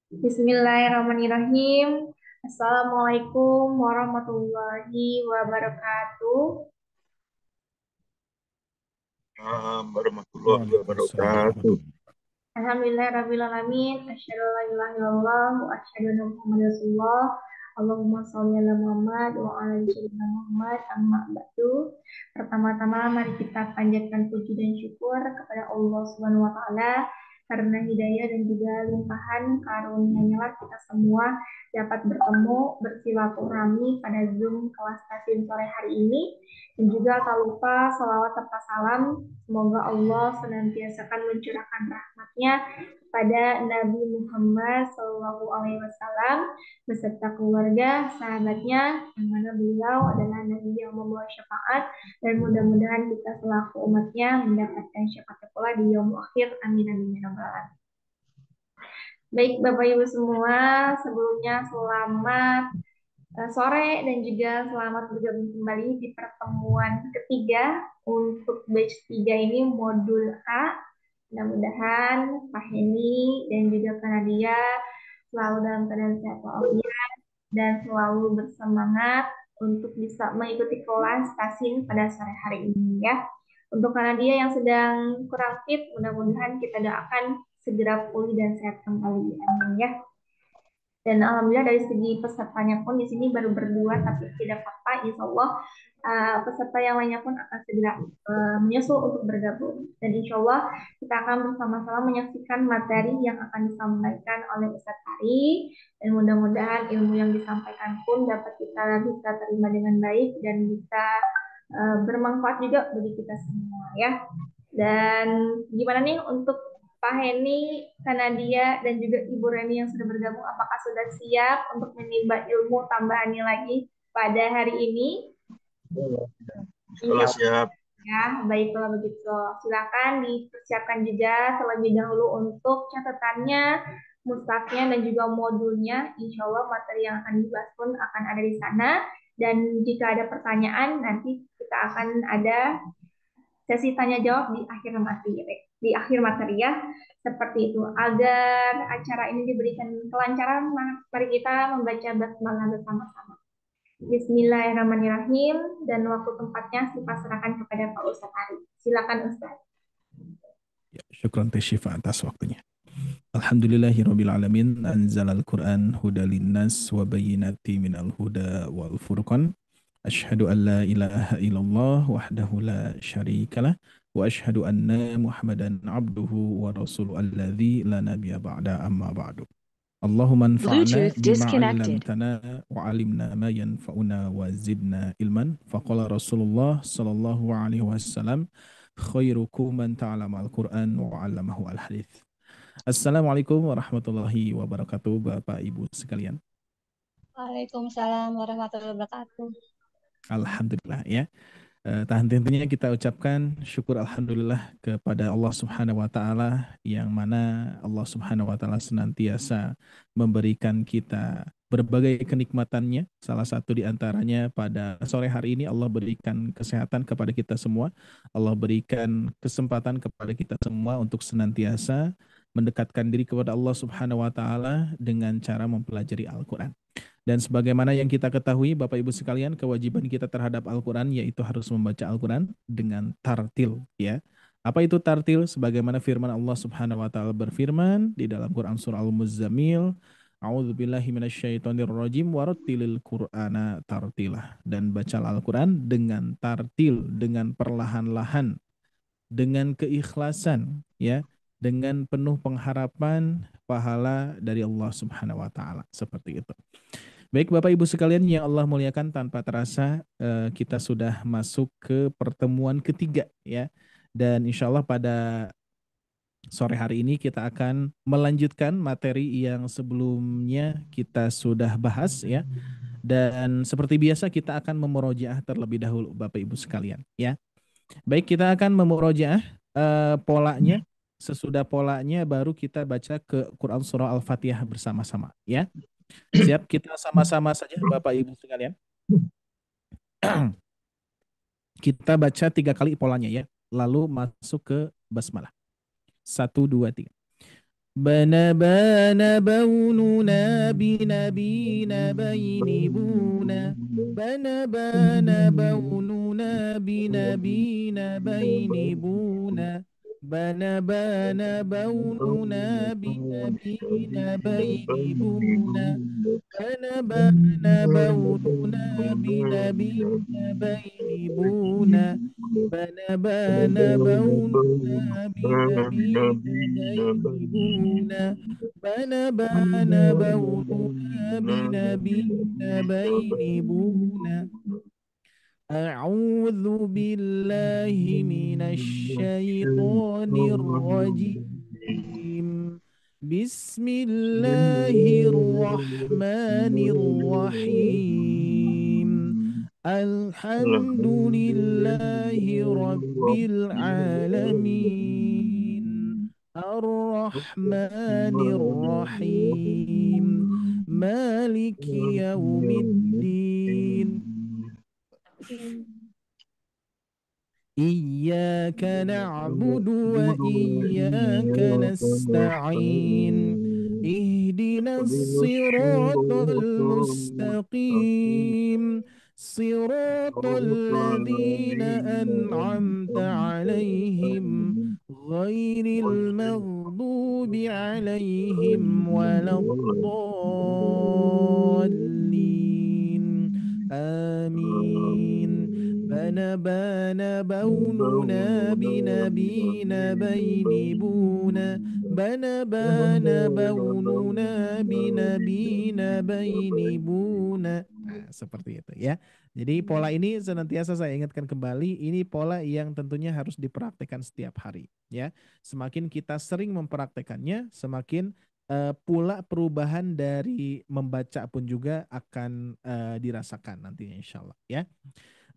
Bismillahirrahmanirrahim. Assalamualaikum warahmatullahi wabarakatuh. Warahmatullahi Waalaikumsalam wabarakatuh. warahmatullahi Alhamdulillahirrahmanirrahim. Asyhadu an la ilaha illallah wa asyhadu anna Muhammadar Rasulullah. Allahumma sholli ala Muhammad wa ala ali sayyidina Muhammad amma ba'du. Pertama-tama mari kita panjatkan puji dan syukur kepada Allah Subhanahu wa taala karena hidayah dan juga limpahan karunia-Nya lah kita semua dapat bertemu bersilaturahmi pada Zoom kelas Tasin sore hari ini. Dan juga tak lupa salawat serta salam semoga Allah senantiasa akan mencurahkan rahmatnya pada Nabi Muhammad SAW beserta keluarga, sahabatnya, yang mana beliau adalah Nabi yang membawa syafaat dan mudah-mudahan kita selaku umatnya mendapatkan syafaat pula di yaumul akhir. Amin amin ya rabbal alamin. Baik Bapak Ibu semua, sebelumnya selamat sore dan juga selamat bergabung kembali di pertemuan ketiga untuk batch 3 ini modul A. Mudah-mudahan Pak Heni dan juga Kak Nadia selalu dalam keadaan sehat walafiat dan selalu bersemangat untuk bisa mengikuti kelas tasin pada sore hari ini ya. Untuk Kak Nadia yang sedang kurang fit, mudah-mudahan kita doakan segera pulih dan sehat kembali. Amin ya. Dan alhamdulillah dari segi pesertanya pun di sini baru berdua, tapi tidak apa-apa. Insya Allah peserta yang lainnya pun akan segera menyusul untuk bergabung. Dan insya Allah kita akan bersama-sama menyaksikan materi yang akan disampaikan oleh Ustadz Ari. Dan mudah-mudahan ilmu yang disampaikan pun dapat kita bisa terima dengan baik dan bisa bermanfaat juga bagi kita semua ya. Dan gimana nih untuk Pak Heni, Kanadia, dan juga Ibu Reni yang sudah bergabung, apakah sudah siap untuk menimba ilmu tambahannya lagi pada hari ini? Kalau Insya Allah siap, ya, baiklah begitu. Silakan dipersiapkan juga terlebih dahulu untuk catatannya, mushafnya, dan juga modulnya. Insya Allah materi yang akan dibahas pun akan ada di sana. Dan jika ada pertanyaan, nanti kita akan ada sesi tanya jawab di akhir materi ya, seperti itu. Agar acara ini diberikan kelancaran, mari kita membaca basmalah bersama-sama. Bismillahirrahmanirrahim, dan waktu tempatnya saya serahkan kepada Pak Ustadz Ari. Silakan Ustadz. Ya, syukran Tasyifa atas waktunya. Alhamdulillahirabbil alamin anzalal Qur'an hudal linnas wa bayyinati minal huda wal furqan. Asyhadu an la ilaha illallah wahdahu la syarikalah wa asyhadu anna Muhammadan abduhu wa rasuluhu alladzi la nabiyya ba'da amma ba'du. Allahumma anfa'na Bluetooth bima disconnected. 'allamtana wa 'allimna ma yanfa'una wa zidna ilman. Faqala Rasulullah sallallahu alaihi wasallam khairukum man ta'allama al-Qur'an wa 'allamahu al-hadits. Assalamualaikum warahmatullahi wabarakatuh, Bapak Ibu sekalian. Waalaikumsalam warahmatullahi wabarakatuh. Alhamdulillah ya. Tentunya kita ucapkan syukur alhamdulillah kepada Allah Subhanahu wa taala yang mana Allah Subhanahu wa taala senantiasa memberikan kita berbagai kenikmatannya. Salah satu di antaranya pada sore hari ini Allah berikan kesehatan kepada kita semua. Allah berikan kesempatan kepada kita semua untuk senantiasa mendekatkan diri kepada Allah Subhanahu wa taala dengan cara mempelajari Al-Qur'an. Dan sebagaimana yang kita ketahui Bapak Ibu sekalian, kewajiban kita terhadap Al-Quran yaitu harus membaca Al-Quran dengan tartil ya. Apa itu tartil? Sebagaimana firman Allah Subhanahu wa taala berfirman di dalam Quran surah Al-Muzammil, A'udzubillahi minasyaitonirrajim warattilil Qur'ana tartilah. Dan bacalah Al-Quran dengan tartil, dengan perlahan-lahan, dengan keikhlasan ya, dengan penuh pengharapan pahala dari Allah Subhanahu wa taala. Seperti itu. Baik Bapak Ibu sekalian yang Allah muliakan, tanpa terasa kita sudah masuk ke pertemuan ketiga ya. Dan insya Allah pada sore hari ini kita akan melanjutkan materi yang sebelumnya kita sudah bahas ya. Dan seperti biasa kita akan memurojaah terlebih dahulu Bapak Ibu sekalian ya. Baik, kita akan memurojaah polanya. Sesudah polanya baru kita baca ke Quran surah Al-Fatihah bersama-sama ya. Siap, kita sama-sama saja Bapak Ibu sekalian. Kita baca 3 kali polanya ya. Lalu masuk ke basmalah. 1, 2, 3. بان بوننا بنبينا بين بونا بان بوننا بنبينا بين بونا بان بوننا بنبينا بين بونا بوننا بنبينا بين بونا بوننا بنبينا بين بونا بوننا بنبينا بين بونا أعوذ بالله من الشيطان الرجيم بسم الله الرحمن الرحيم الحمد لله رب العالمين الرحمن الرحيم مالك يوم الدين إياك نعبد وإياك نستعين اهدنا الصراط المستقيم صراط الذين أنعمت عليهم غير المغضوب عليهم ولا الضالين آمين بان بوننا بنبينا بين بونا بان بوننا بنبينا بين buna. Nah, seperti itu ya. Jadi pola ini senantiasa saya ingatkan kembali, ini pola yang tentunya harus dipraktekkan setiap hari ya. Semakin kita sering mempraktekannya, semakin pula perubahan dari membaca pun juga akan dirasakan nantinya insya Allah ya.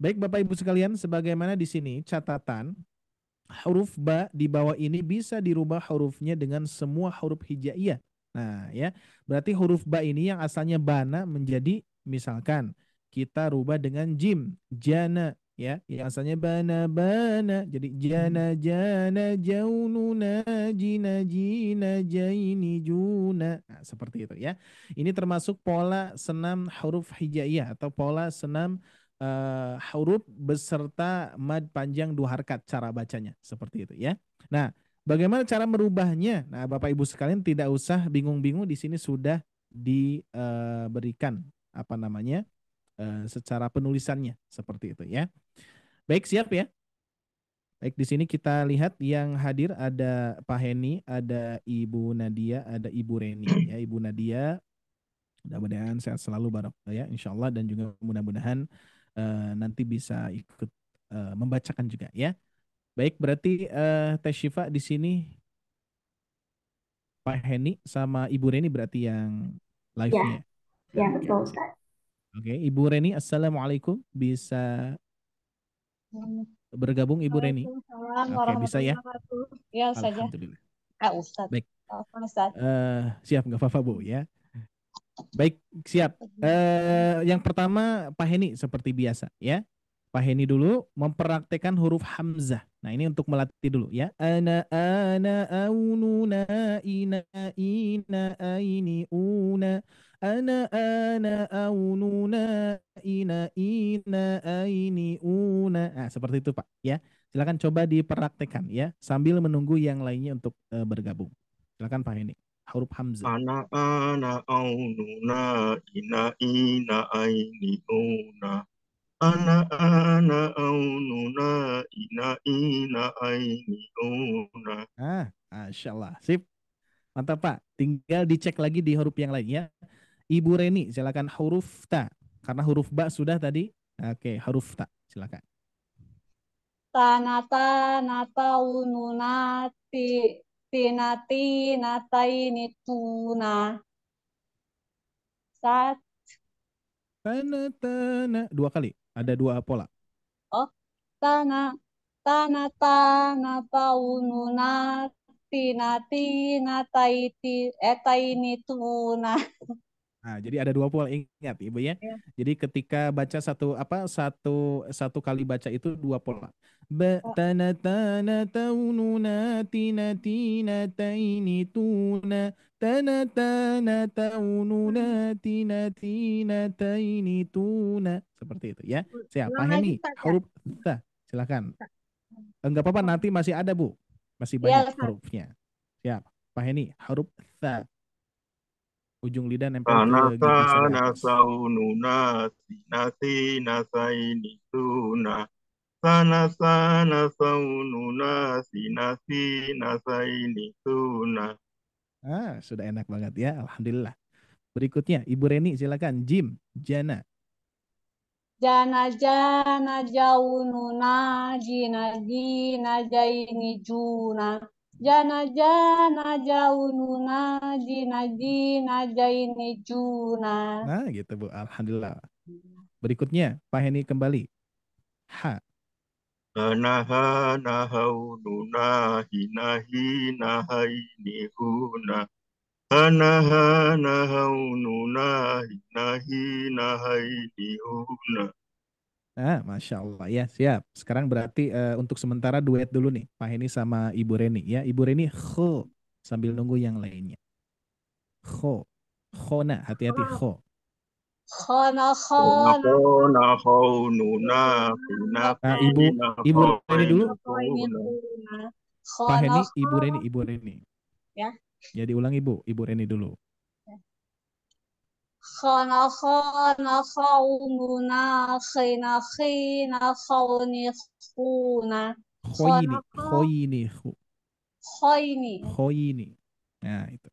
Baik Bapak Ibu sekalian, sebagaimana di sini catatan huruf ba di bawah ini bisa dirubah hurufnya dengan semua huruf hijaiyah. Nah, ya. Berarti huruf ba ini yang asalnya bana menjadi misalkan kita rubah dengan jim, jana ya, yang asalnya bana bana jadi jana jana jaununa jina jina jaini juna. Nah, seperti itu ya. Ini termasuk pola senam huruf hijaiyah atau pola senam huruf beserta mad panjang 2 harakat cara bacanya seperti itu ya. Nah, bagaimana cara merubahnya? Nah, Bapak Ibu sekalian tidak usah bingung-bingung, di sini sudah diberikan apa namanya secara penulisannya seperti itu ya. Baik, siap ya. Baik, di sini kita lihat yang hadir ada Pak Heni, ada Ibu Nadia, ada Ibu Reni ya. Ibu Nadia mudah-mudahan sehat selalu barok ya insya Allah, dan juga mudah-mudahan nanti bisa ikut membacakan juga ya. Baik, berarti Teh Syifa di sini Pak Heni sama Ibu Reni berarti yang Ya, live-nya. ya Oke, betul siap. Ustaz. Oke, Ibu Reni, Assalamualaikum. Bisa bergabung Ibu Reni? Waalaikumsalam Oke, bisa warahmatullahi ya? wabarakatuh. Ya, saja. Alhamdulillah. Ustadz. Baik, Apa, Ustadz? siap nggak apa-apa Bu ya. Baik, siap. Yang pertama Pak Heni seperti biasa ya. Pak Heni dulu mempraktekkan huruf hamzah. Nah, ini untuk melatih dulu ya. Ana aununa ina ina aini una. Ana aununa ina aini una. Nah, seperti itu Pak ya. Silakan coba dipraktekkan ya sambil menunggu yang lainnya untuk bergabung. Silakan Pak Heni. Huruf hamzah. Ana aununa ina aini una. Ana aununa ina aini una. Masya Allah. Sip. Mantap Pak. Tinggal dicek lagi di huruf yang lainnya. Ibu Reni, silakan huruf ta. Karena huruf ba sudah tadi. Oke, huruf ta. Silakan. Tanata nata ununati tinati natai tuna. Saat Tanah. 2 kali. Ada 2 pola. oh tanah tanata nata ununati nati natai tuna. Nah, jadi ada dua pola, ingat Ibu ya. Ya. Jadi ketika baca satu kali baca itu dua pola. Ba Oh, tana tana taununa tina tina taini tuna tana tana taununa tina tina taini tuna. Seperti itu ya. Siapa ulang lagi Heni? Ustaz ya. Huruf ta. Silakan. Enggak apa-apa, nanti masih ada Bu. Masih Ya banyak Ustaz. hurufnya. Siap. Pak Heni, huruf ta. Ujung lidah nempel ke Sanasa gigi seri atas. nasaununa sinasi nasaini tuna. Sanasa nasaununa sinasi nasaini tuna. Sudah enak banget ya. Alhamdulillah. Berikutnya, Ibu Reni silakan. Jim, Jana. Jana jana jaununa jina jina jaini juna. Jana jana jaununa jina jina jaini juna. Nah, gitu Bu. Alhamdulillah. Berikutnya, Pak Heni kembali. Ha. Naha nahaununa hinahi nahaini huna. Hanaha nahaununa hinahi nahaini huna. Masya Allah ya, siap. Sekarang berarti untuk sementara duet dulu nih, Pak Heni sama Ibu Reni ya. Ibu Reni kho sambil nunggu yang lainnya. Kho, khona, hati-hati kho. Khona khona Nako nahaununa Nah, hinahi Ibu Reni dulu. nahaini ini huna. tuna. Pak Khona Heni, Ibu Reni, khona Ibu Reni. ya. Ya diulang Ibu Reni dulu. Khona khona khaununa khina khina khauni khuna. Khona Khoyini, khoyini, khoini. khoyini. Nah, itu.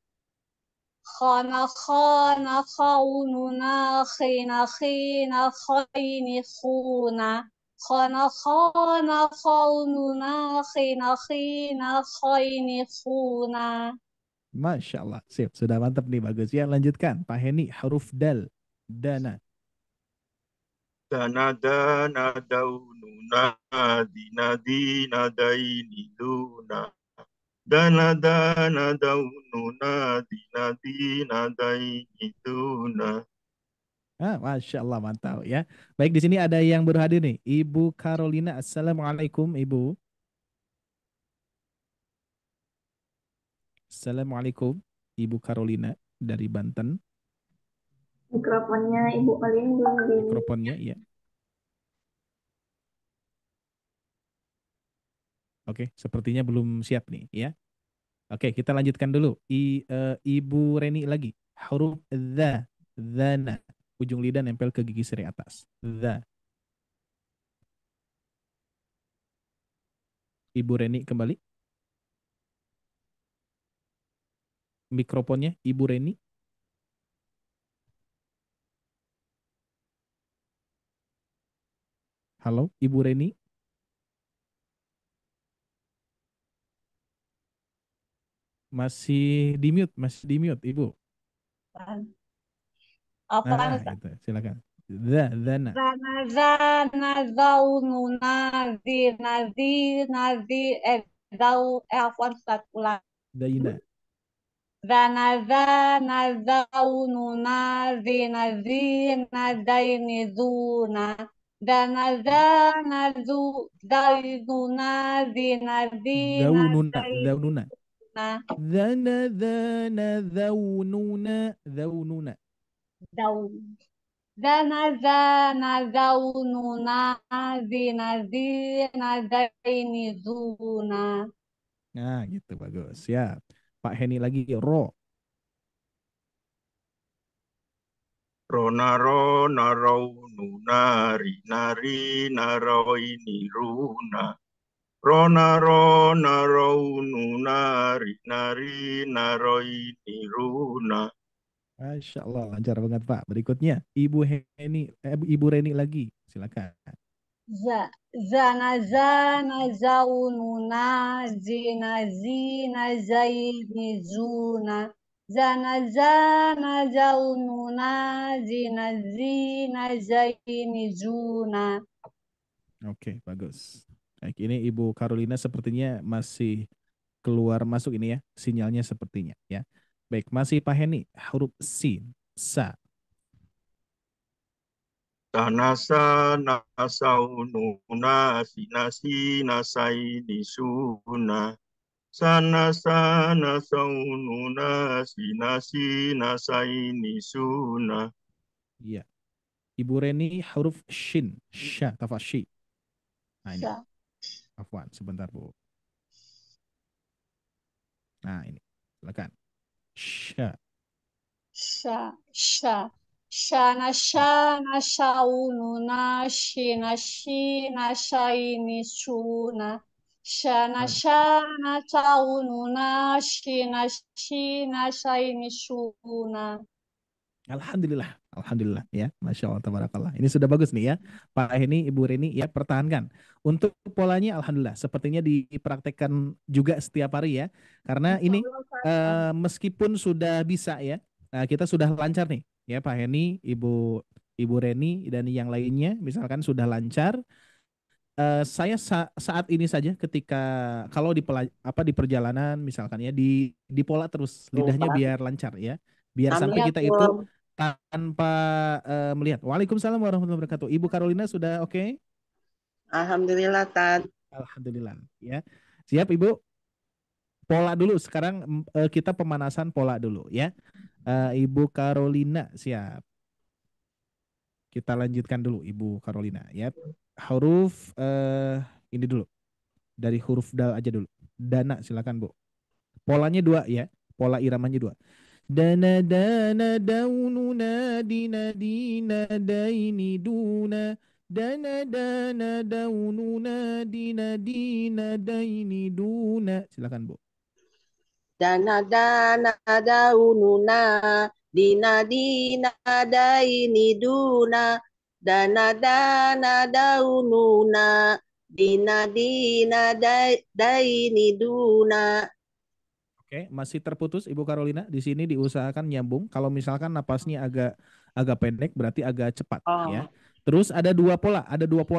Khana khana khaununa khina khina khaini khuna. Khana khana khaununa khina khina khaini khuna. Masya Allah. Sip, sudah mantap nih, bagus ya. Lanjutkan, Pak Heni, huruf dal, dana. Dana dana daununa dina dina daini duna. Dana dana daununa dina dina daini duna. Masya Allah, mantap ya. Baik, di sini ada yang baru hadir nih. Ibu Carolina, Assalamualaikum, Ibu. Assalamualaikum, Ibu Carolina dari Banten. Mikrofonnya Ibu Olin belum di. Mikrofonnya, ya. Oke, sepertinya belum siap nih, ya. Oke, kita lanjutkan dulu. Ibu Reni lagi. Huruf the, dhana. Ujung lidah nempel ke gigi seri atas. The. Ibu Reni kembali. Mikrofonnya Ibu Reni. Halo, Ibu Reni. Masih di mute, Ibu. Apaan Ustaz? Itu, silakan. Dhana. Zana zana zaununa zi nazi nazi zau afwan Ustaz ulang. Daina. Zana zana zaununa zi nazi nadaini zuna. Zana zana zu zainuna zi nazi Daununa. nadaini Daununa. zuna. Daununa. Daun. Zana zana zaununa zina zina zaini zuna. Nah, gitu bagus. Siap. Pak Heni lagi ro. Rona rona raununa rinari naroini runa. Rona rona raununa rinari naroini runa. Masya Allah, lancar banget Pak. Berikutnya, Ibu Reni lagi. Silakan. Zana zana zaununa zina zina zaini zuna. Zana zana zaununa zina zina zaini zuna. Oke, bagus. Baik, ini Ibu Carolina sepertinya masih keluar masuk ini ya, sinyalnya sepertinya ya. Baik, masih Pak Heni, huruf sin. Sa. Tanasa nasaununa sinasi nasaini suna. Sanasa nasaununa sinasi nasaini suna. Iya. Ibu Reni huruf shin, sya, tafashi. Nah ini, Sya. afwan, sebentar Bu. Nah ini, silakan. Sya. Sya. Sya. Shana shana shaununa shina shina shaini suna. Shana shana shaununa shina shina shaini suna. Alhamdulillah, alhamdulillah ya, masya Allah, tabarakallah. Ini sudah bagus nih ya, Pak Heni, Ibu Reni ya, pertahankan. Untuk polanya, alhamdulillah, sepertinya dipraktekkan juga setiap hari ya, karena ini meskipun sudah bisa ya, kita sudah lancar nih ya, Pak Heni, Ibu Reni dan yang lainnya, misalkan sudah lancar. Saya saat ini saja ketika kalau di perjalanan misalkan ya di pola terus lidahnya biar lancar ya, biar sampai kita itu tanpa melihat. Waalaikumsalam warahmatullahi wabarakatuh. Ibu Carolina sudah oke? Alhamdulillah, Tad. Alhamdulillah ya. Siap Ibu? Pola dulu sekarang kita pemanasan pola dulu ya. Ibu Carolina siap. Kita lanjutkan dulu Ibu Carolina ya. Huruf ini dulu. Dari huruf dal aja dulu. Dana silakan Bu. Polanya 2 ya. Pola iramanya 2. Dana dana daununa dina dina daini duna. Dana dana daununa dina dina daini duna. Silakan Bu. Dana dana daununa dina dina daini duna. Dana dana daununa dina dina daini duna. Oke, masih terputus Ibu Carolina. Di sini diusahakan nyambung. Kalau misalkan napasnya agak pendek berarti agak cepat ya. Terus ada 2 pola,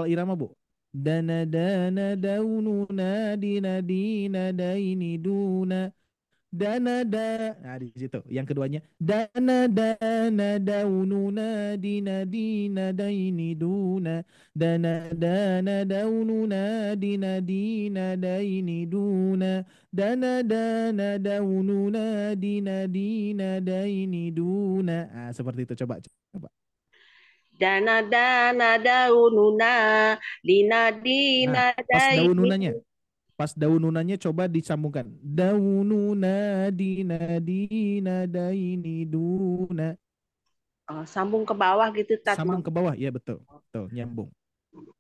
irama Bu. Dana dana daununa dina dina daini duna. Dana da. Nah, di situ. Yang keduanya dana dana daununa dina dina daini duna. Dana dana daununa dina dina daini duna. Dana dana daununa dina dina daini duna. Ah, seperti itu coba. Dana dana daununa dina dina Pas daini. daununanya coba disambungkan. Daununa dina dina daini duna. Sambung ke bawah gitu, Tad. Sambung ke bawah, ya betul. Betul, nyambung.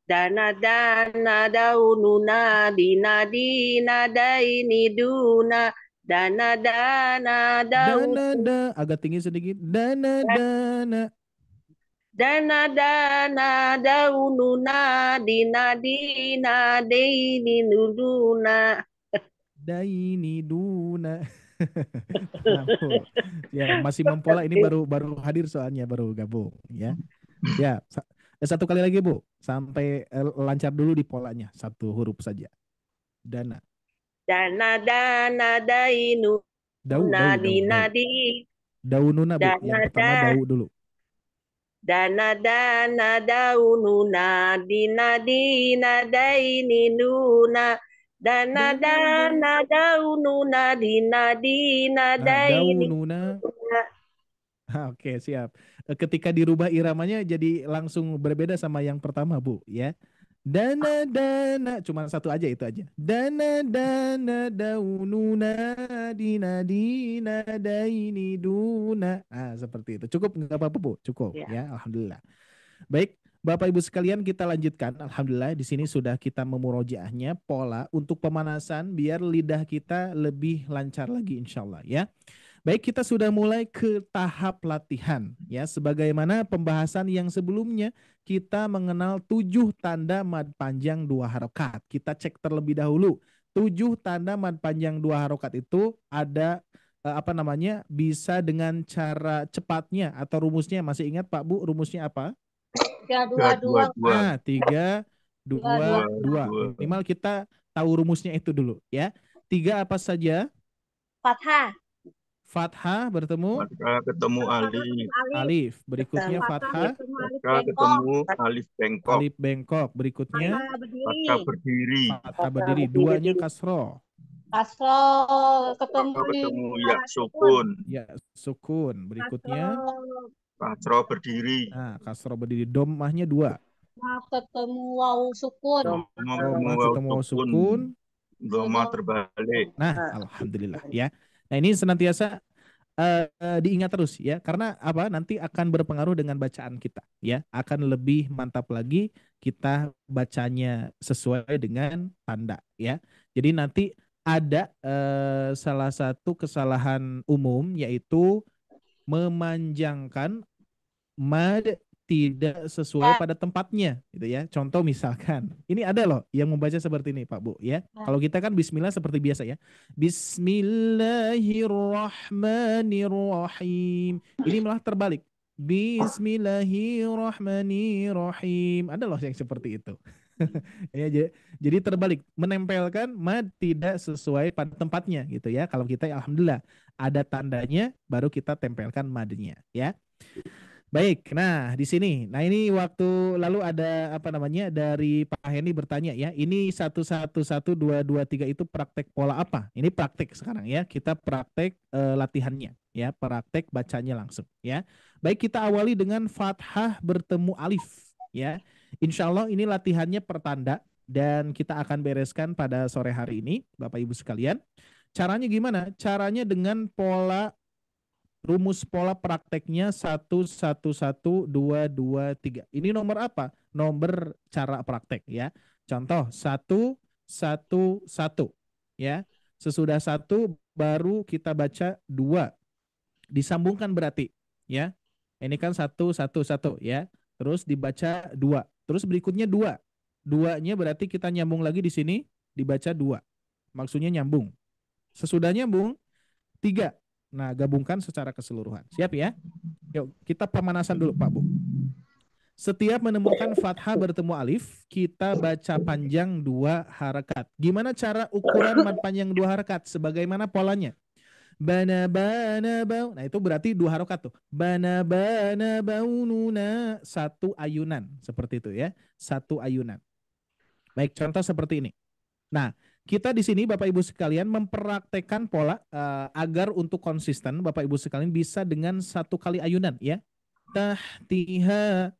Dana dana daununa dina dina daini duna. Dana dana daununa. Agak tinggi sedikit. Dana dana. Dana dana daununa dina dina daini nuduna. Daini duna. Ya, masih mempola ini baru hadir soalnya baru gabung ya. Ya, satu kali lagi Bu, sampai lancar dulu di polanya, satu huruf saja. Dana. Dana dana dainu. Dina di. Daununa Bu, yang pertama dau dulu. Dana dana daununa dina dina daini nuna. Dana dana daununa dina dina daini nuna. Oke, siap. Ketika dirubah iramanya jadi langsung berbeda sama yang pertama Bu ya. Dana dana cuma satu aja itu aja. Dana dana daununa dina dina daini duna. Ah, seperti itu. Cukup nggak apa-apa Bu? Cukup ya. Alhamdulillah. Baik, Bapak Ibu sekalian kita lanjutkan. Alhamdulillah di sini sudah kita memurojaahnya pola untuk pemanasan biar lidah kita lebih lancar lagi insyaallah ya. Baik, kita sudah mulai ke tahap latihan ya. Sebagaimana pembahasan yang sebelumnya kita mengenal 7 tanda mad panjang 2 harokat. Kita cek terlebih dahulu. 7 tanda mad panjang 2 harokat itu ada bisa dengan cara cepatnya atau rumusnya. Masih ingat Pak Bu rumusnya apa? 3-2-2. Nah, 3-2-2. Minimal kita tahu rumusnya itu dulu ya. 3 apa saja? Fathah. Fathah bertemu Fathah ketemu alif. Alif. alif. Berikutnya Fathah fathah, ketemu alif Fathah bengkok. ketemu alif bengkok. alif bengkok. Berikutnya Fathah berdiri. Fathah berdiri. fathah berdiri. Duanya kasroh. Kasroh ketemu Fathah di ketemu ya sukun. sukun. Ya, sukun. Berikutnya Kasroh Kasroh berdiri. kasroh berdiri. Domahnya 2. ketemu waw sukun. Domah ketemu Domah waw ketemu waw sukun. sukun. Domah terbalik. Nah, alhamdulillah ya. Nah, ini senantiasa diingat terus ya, karena apa, nanti akan berpengaruh dengan bacaan kita ya, akan lebih mantap lagi kita bacanya sesuai dengan tanda ya. Jadi nanti ada salah satu kesalahan umum, yaitu memanjangkan mad tidak sesuai pada tempatnya gitu ya. Contoh misalkan, ini ada loh yang membaca seperti ini Pak Bu ya. Kalau kita kan bismillah seperti biasa ya. Bismillahirrahmanirrahim. Ini malah terbalik. Bismillahirrahmanirrahim. Ada loh yang seperti itu. Ya, jadi terbalik, menempelkan mad tidak sesuai pada tempatnya gitu ya. Kalau kita alhamdulillah ada tandanya, baru kita tempelkan madnya ya. Baik, nah di sini, nah ini waktu lalu ada apa namanya dari Pak Hendy bertanya ya, ini 1-1-1-2-2-3 itu praktek pola apa? Ini praktek sekarang ya, kita praktek latihannya ya, praktek bacanya langsung ya. Baik, kita awali dengan fathah bertemu alif ya. Insya Allah ini latihannya pertanda dan kita akan bereskan pada sore hari ini, Bapak Ibu sekalian. Caranya gimana? Caranya dengan pola rumus pola prakteknya 1-1-1-2-2-3. Ini nomor apa? Nomor cara praktek ya. Contoh 1-1-1 ya. Sesudah 1 baru kita baca 2. Disambungkan berarti ya. Ini kan 1-1-1 ya. Terus dibaca 2. Terus berikutnya 2. 2-nya berarti kita nyambung lagi di sini, dibaca 2. Maksudnya nyambung. Sesudah nyambung 3. Nah, gabungkan secara keseluruhan. Siap ya? Yuk, kita pemanasan dulu Pak Bu. Setiap menemukan fathah bertemu alif, kita baca panjang 2 harakat. Gimana cara ukuran mad panjang 2 harakat? Sebagaimana polanya. Bana bana bau. Nah, itu berarti 2 harakat tuh. Bana bana baununa, 1 ayunan. Seperti itu ya. 1 ayunan. Baik, contoh seperti ini. Nah, kita di sini Bapak Ibu sekalian mempraktekkan pola agar untuk konsisten Bapak Ibu sekalian bisa dengan 1 kali ayunan ya. Tahtiha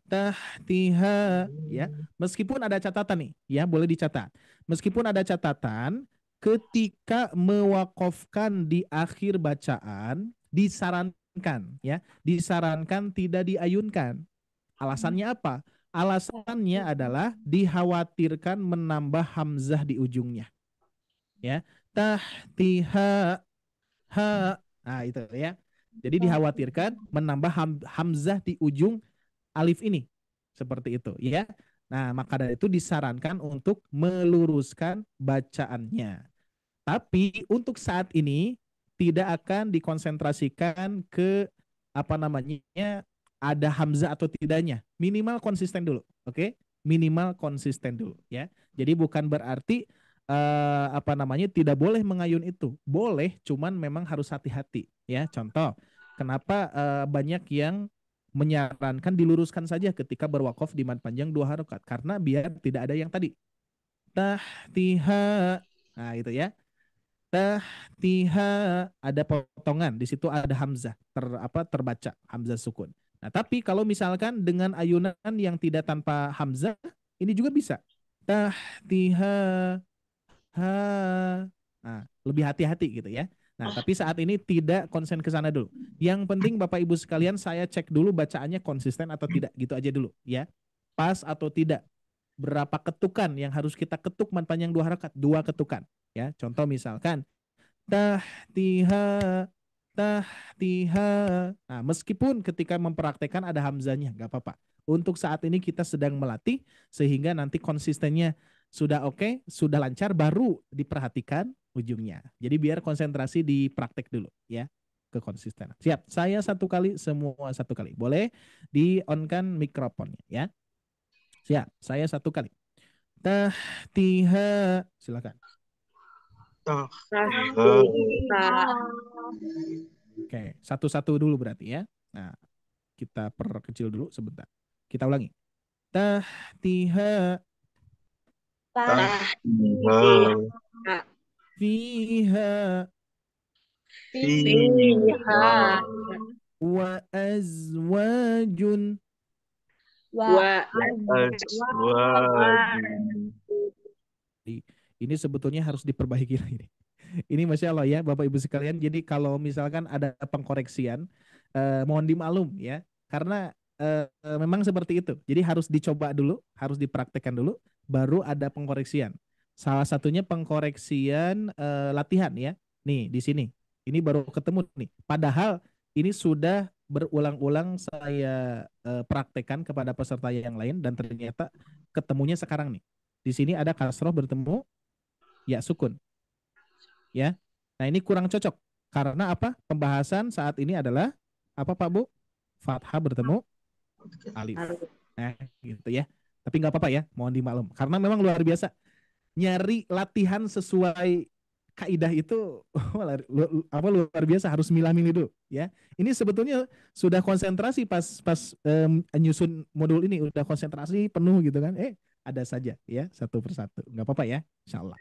tahtiha ya. Meskipun ada catatan nih ya, boleh dicatat. Meskipun ada catatan, ketika mewakofkan di akhir bacaan disarankan ya, disarankan tidak diayunkan. Alasannya apa? Alasannya adalah dikhawatirkan menambah hamzah di ujungnya. Ya, tahtiha ha. Nah, itu ya. Jadi dikhawatirkan menambah hamzah di ujung alif ini. Seperti itu, ya. Nah, maka dari itu disarankan untuk meluruskan bacaannya. Tapi untuk saat ini tidak akan dikonsentrasikan ke apa namanya, ada hamzah atau tidaknya. Minimal konsisten dulu, oke? Minimal konsisten dulu ya. Jadi bukan berarti apa namanya tidak boleh mengayun itu. Boleh, cuman memang harus hati-hati ya. Contoh, kenapa banyak yang menyarankan diluruskan saja ketika berwakaf di mad panjang 2 harakat, karena biar tidak ada yang tadi tahtiha. Nah, itu ya. Tahtiha, ada potongan di situ, ada hamzah terbaca hamzah sukun. Nah, tapi kalau misalkan dengan ayunan yang tidak tanpa hamzah, ini juga bisa. Tahtiha ha. Nah, lebih hati-hati gitu ya. Nah, tapi saat ini tidak konsen ke sana dulu. Yang penting Bapak Ibu sekalian, saya cek dulu bacaannya konsisten atau tidak, gitu aja dulu ya. Pas atau tidak. Berapa ketukan yang harus kita ketuk mad panjang 2 harakat? 2 ketukan ya. Contoh misalkan tahtiha tahtiha. Nah, meskipun ketika mempraktekkan ada hamzahnya, nggak apa-apa. Untuk saat ini kita sedang melatih sehingga nanti konsistennya sudah oke, sudah lancar, baru diperhatikan ujungnya. Jadi biar konsentrasi di praktek dulu ya, kekonsistenan. Siap, saya 1 kali, semua 1 kali. Boleh di-on-kan mikrofonnya ya. Siap, saya 1 kali. Tahtiha, silakan. Tahtiha Oke, satu-satu dulu berarti ya. Nah, kita perkecil dulu sebentar. Kita ulangi. Tahtiha Tahtiha fiha fiha wa azwajun. wa azwajun. Ini sebetulnya harus diperbaiki lagi. Ini Masya Allah ya Bapak Ibu sekalian. Jadi kalau misalkan ada pengkoreksian, mohon dimaklum ya. Karena memang seperti itu. Jadi harus dicoba dulu, harus dipraktekkan dulu, baru ada pengkoreksian. Salah satunya pengkoreksian latihan ya. Nih di sini. Ini baru ketemu nih. Padahal ini sudah berulang-ulang saya praktekkan kepada peserta yang lain dan ternyata ketemunya sekarang nih. Di sini ada kasroh bertemu ya sukun. Ya. Nah, ini kurang cocok. Karena apa? Pembahasan saat ini adalah apa Pak Bu? Fathah bertemu alif. Nah, gitu ya. Tapi nggak apa-apa ya, mohon dimaklum. Karena memang luar biasa. Nyari latihan sesuai kaidah itu luar biasa, harus milah-milih dulu ya. Ini sebetulnya sudah konsentrasi pas nyusun modul ini, udah konsentrasi penuh gitu kan. Ada saja ya satu persatu. Nggak apa-apa ya, insyaallah.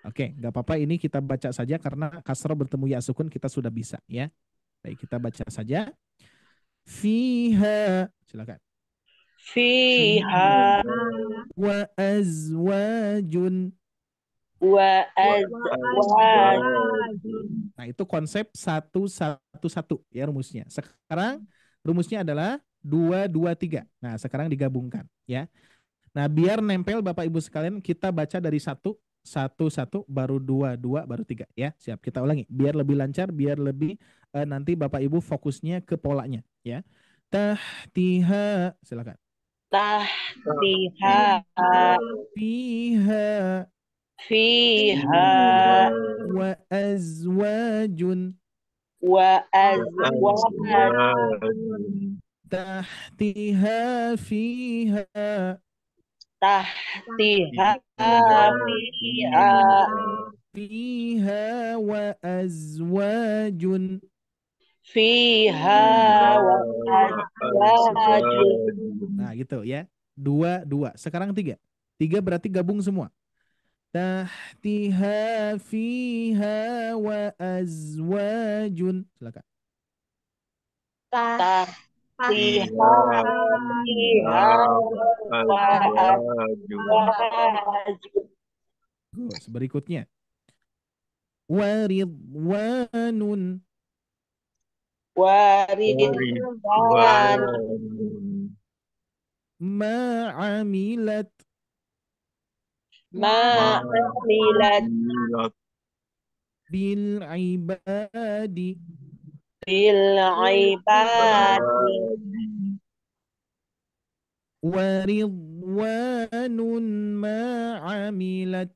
Oke, nggak apa-apa, ini kita baca saja karena kasroh bertemu ya sukun kita sudah bisa ya. Baik, kita baca saja. Fiha, silakan. fiha Wa azwajun. wa azwajun. Nah, itu konsep 1-1-1 ya rumusnya. Sekarang rumusnya adalah 2-2-3. Nah, sekarang digabungkan ya. Nah, biar nempel Bapak Ibu sekalian, kita baca dari 1-1-1 baru 2-2 baru 3 ya. Siap, kita ulangi biar lebih lancar, biar lebih nanti Bapak Ibu fokusnya ke polanya ya. Tahtiha, silakan. Tahtiha Fiha fiha wa azwajun. wa azwajun. Azwajun. Tahtiha fiha Tahtiha fiha fiha wa azwajun. fiha wa azwajun. Nah, gitu ya. 2-2. Sekarang 3. 3 berarti gabung semua. Tahtiha fiha wa azwajun. Silakan. Tahtiha fiha wa azwajun. Terus berikutnya. Waridwanun. Waridwanun Ma'amilat. ma'amilat Bil ibadi. bil ibadi. Waridwanun ma'amilat.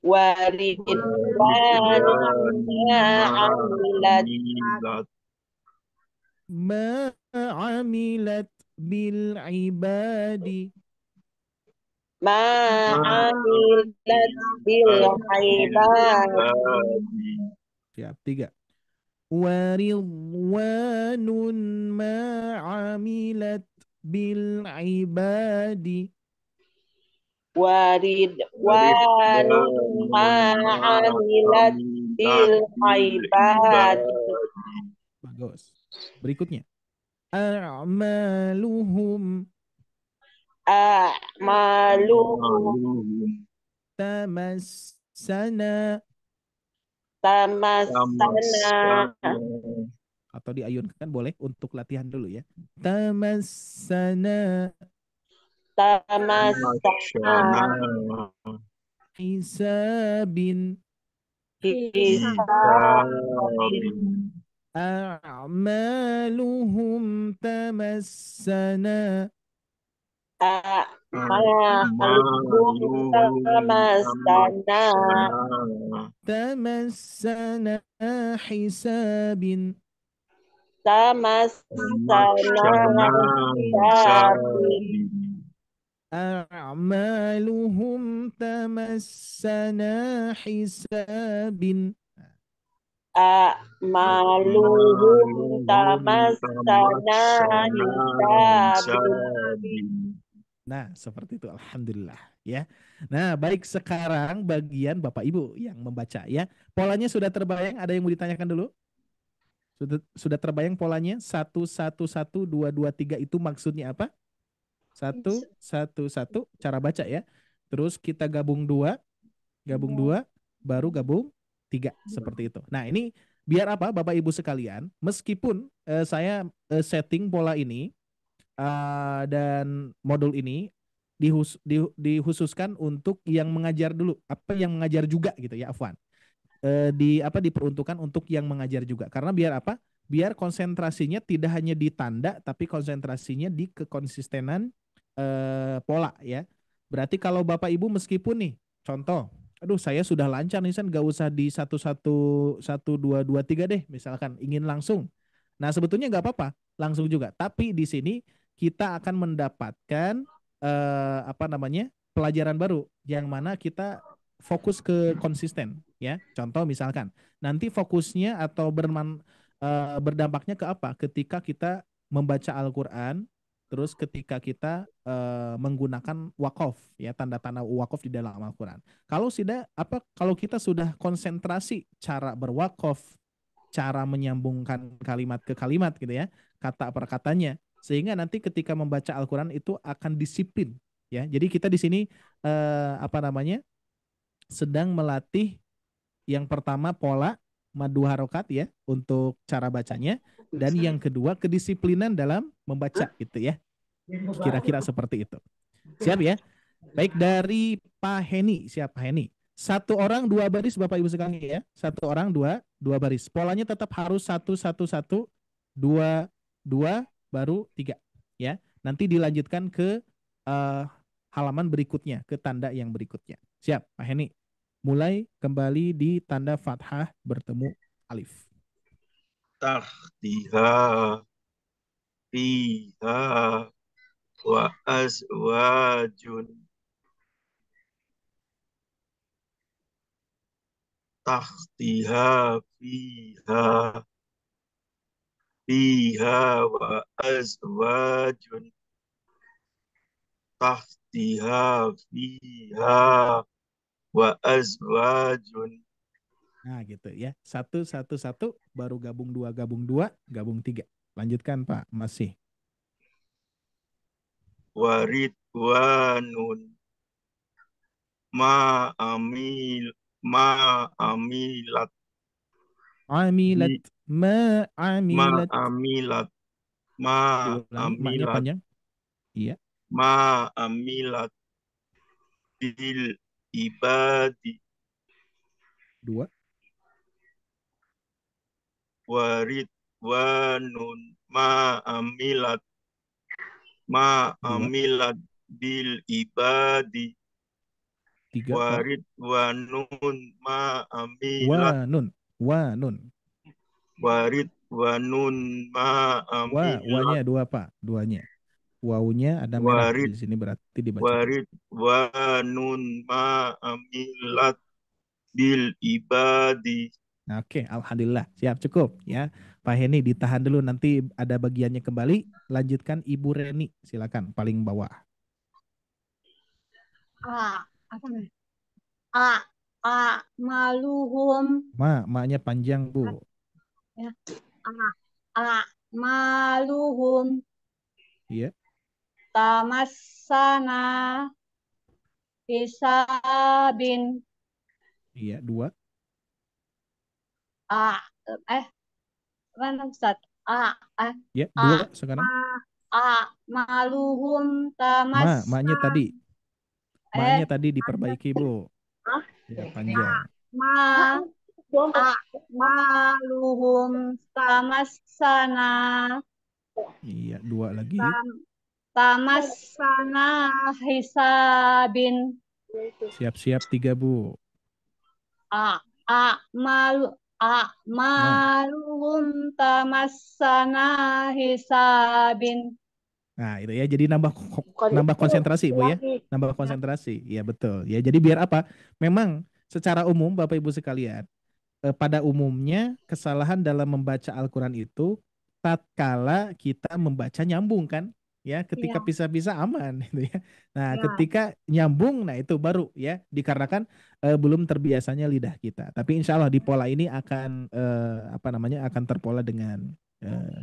Waridwanun ma'amilat Ma'amilat bil ibadi. ma'amilat bil ibadi. Siap, 3. Waridwanun ma'amilat bil ibadi. Waridwanun ma'amilat bil ibadi. Bagus. Berikutnya. A'maluhum A'maluhum tamassana. tamassana. Atau diayunkan boleh untuk latihan dulu ya. Tamassana Tamassana hisabin. hisabin. A'maluhum tamassana. A'maluhum tamassana Tamassana hisabin. tamassana hisabin. A'maluhum tamassana hisabin. a'maluhum tamassana hisabin. Nah, seperti itu. Alhamdulillah ya. Nah, baik, sekarang bagian Bapak Ibu yang membaca ya. Polanya sudah terbayang? Ada yang mau ditanyakan dulu? Sudah terbayang polanya? Satu, satu, satu, dua, dua, tiga itu maksudnya apa? Satu, satu, satu, cara baca ya. Terus kita gabung dua, baru gabung tiga, seperti itu. Nah, ini biar apa Bapak Ibu sekalian, meskipun saya setting pola ini dan modul ini dihususkan untuk yang mengajar dulu, apa yang mengajar juga gitu ya, Afwan. Diperuntukkan untuk yang mengajar juga. Karena biar apa? Biar konsentrasinya tidak hanya di tanda, tapi konsentrasinya di kekonsistenan pola ya. Berarti kalau Bapak Ibu meskipun nih, contoh, aduh saya sudah lancar nih San, gak usah di satu satu satu dua dua tiga deh, misalkan ingin langsung. Nah sebetulnya nggak apa-apa, langsung juga. Tapi di sini kita akan mendapatkan pelajaran baru yang mana kita fokus ke konsisten ya. Contoh misalkan nanti fokusnya atau berdampaknya ke apa? Ketika kita membaca Al-Qur'an, terus ketika kita menggunakan wakaf ya, tanda-tanda wakaf di dalam Al-Qur'an. Kalau kita sudah konsentrasi cara berwakaf, cara menyambungkan kalimat ke kalimat gitu ya, kata per katanya, sehingga nanti ketika membaca Al-Qur'an itu akan disiplin ya. Jadi kita di sini sedang melatih yang pertama pola madu harokat ya untuk cara bacanya, dan yang kedua kedisiplinan dalam membaca gitu ya. Kira-kira seperti itu. Siap ya? Baik, dari Pak Heni. Siap Pak Heni. Satu orang dua baris Bapak Ibu sekalian ya. Satu orang dua baris. Polanya tetap harus satu satu satu, dua dua, baru tiga ya. Nanti dilanjutkan ke halaman berikutnya, ke tanda yang berikutnya. Siap Pak Heni. Mulai kembali di tanda fathah bertemu alif. Tahtiha fiha wa azwajun. Tahtiha fiha wa azwajun. Tahtiha fiha wa azwajun. Nah gitu ya. Satu, satu, satu, baru gabung dua, gabung tiga. Lanjutkan Pak, masih. Waridwanun ma amilat Amilat, ma amilat. Ulangi, maknya panjang. Iya. Ma amilat bil ibadi. Dua. Waridwanun ma amilat bil ibadi. Tiga. Waridwanun ma amilat. Wanun. Waridwanun ma amilat. Wanya dua Pak, duanya. Wawunya ada merah di sini, berarti dibaca. Waridwanun ma amilat bil ibadi. Oke, alhamdulillah. Siap, cukup ya. Pak Heni ditahan dulu, nanti ada bagiannya kembali. Lanjutkan Ibu Reni, silakan paling bawah. Maluhum. Maknya panjang Bu. Ya. Maluhum. Iya. Tamassana hisabin. Iya, dua. Mana Ustaz? Ya, dua sekarang. Maluhum tamas. Maknya tadi. Maknya tadi diperbaiki Bu. Ya, panjang. Maluhum tamassana. Iya, dua lagi. Tamassana hisabin. Siap-siap tiga Bu. Maluhum tamassana hisabin. Nah, itu ya, jadi nambah konsentrasi Bu ya. Nambah konsentrasi. Iya, betul. Ya, jadi biar apa? Memang secara umum Bapak Ibu sekalian, pada umumnya kesalahan dalam membaca Al-Quran itu tatkala kita membaca nyambung kan, ya ketika Iya. pisah-pisah aman gitu ya. Nah Iya. ketika nyambung, nah itu baru ya dikarenakan belum terbiasanya lidah kita. Tapi insya Allah di pola ini akan apa namanya akan terpola dengan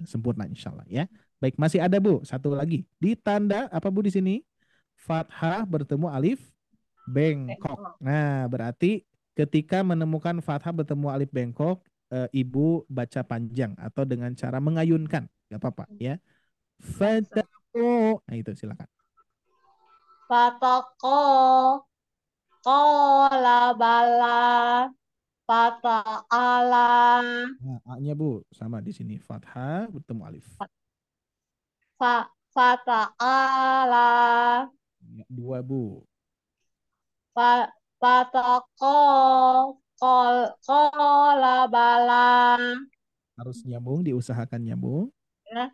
sempurna insya Allah ya. Baik, masih ada Bu satu lagi di tanda apa Bu di sini? Fathah bertemu alif bengkok. Nah berarti ketika menemukan fathah bertemu alif bengkok, ibu baca panjang atau dengan cara mengayunkan, nggak apa-apa ya. Fatako, nah itu silakan. Fatako kola bala fata'ala. Nah, A-nya Bu sama di sini fathah bertemu alif. Fata'ala. Ya, dua Bu. Fatako kola bala. Harus nyambung, diusahakan nyambung. Ya.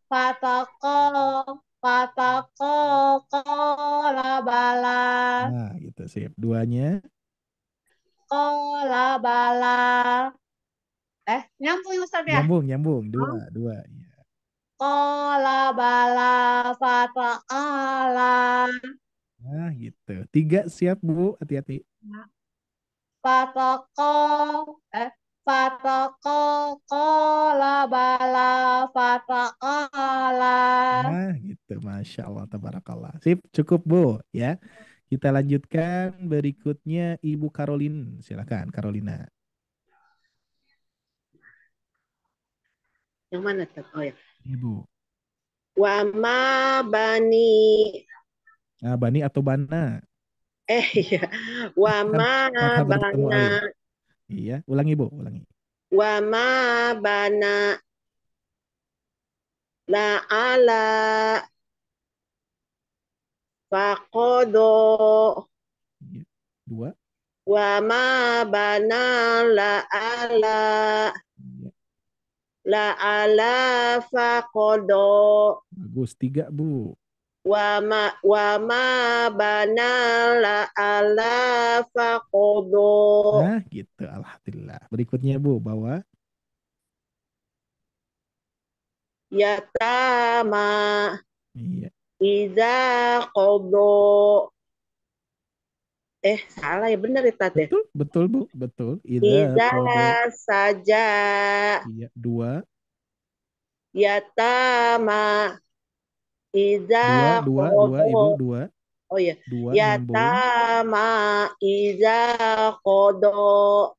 Fatako fatako kola bala. Nah gitu sip. Duanya. Kola bala. Nyambung ya Ustaz ya? Nyambung. Oh. Dua. Ya. Kola bala fata'ala. Nah gitu. Tiga siap Bu, hati-hati. Fatako fatako kola bala fata'ala. Nah gitu. Masya Allah, tabarakallah. Sip, cukup Bu ya. Kita lanjutkan berikutnya Ibu Karolin. Silakan Karolina. Yang mana tuh? Oh ya. Ibu. Wama bani. Nah, Bani atau Bana? Iya. Kan Wama fathah bertemu bana. alif. Iya, ulangi Bu, ulangi. Wama bana. La ala. Fakodo. Iya. Dua. Wama bana la ala. Iya. La ala fakodo. Bagus. Tiga Bu. Wama bana la ala fakodo. Nah gitu. Alhamdulillah. Berikutnya Bu, bawa. Yatama Iya. iza kodo. Salah ya, benar ya Tat ya? Betul Bu, betul. Iza Kodo. saja. Iya. Dua. Yatama iza Dua Ibu, kodo. dua. Oh ya. Dua nyambung. Yatama iza kodo.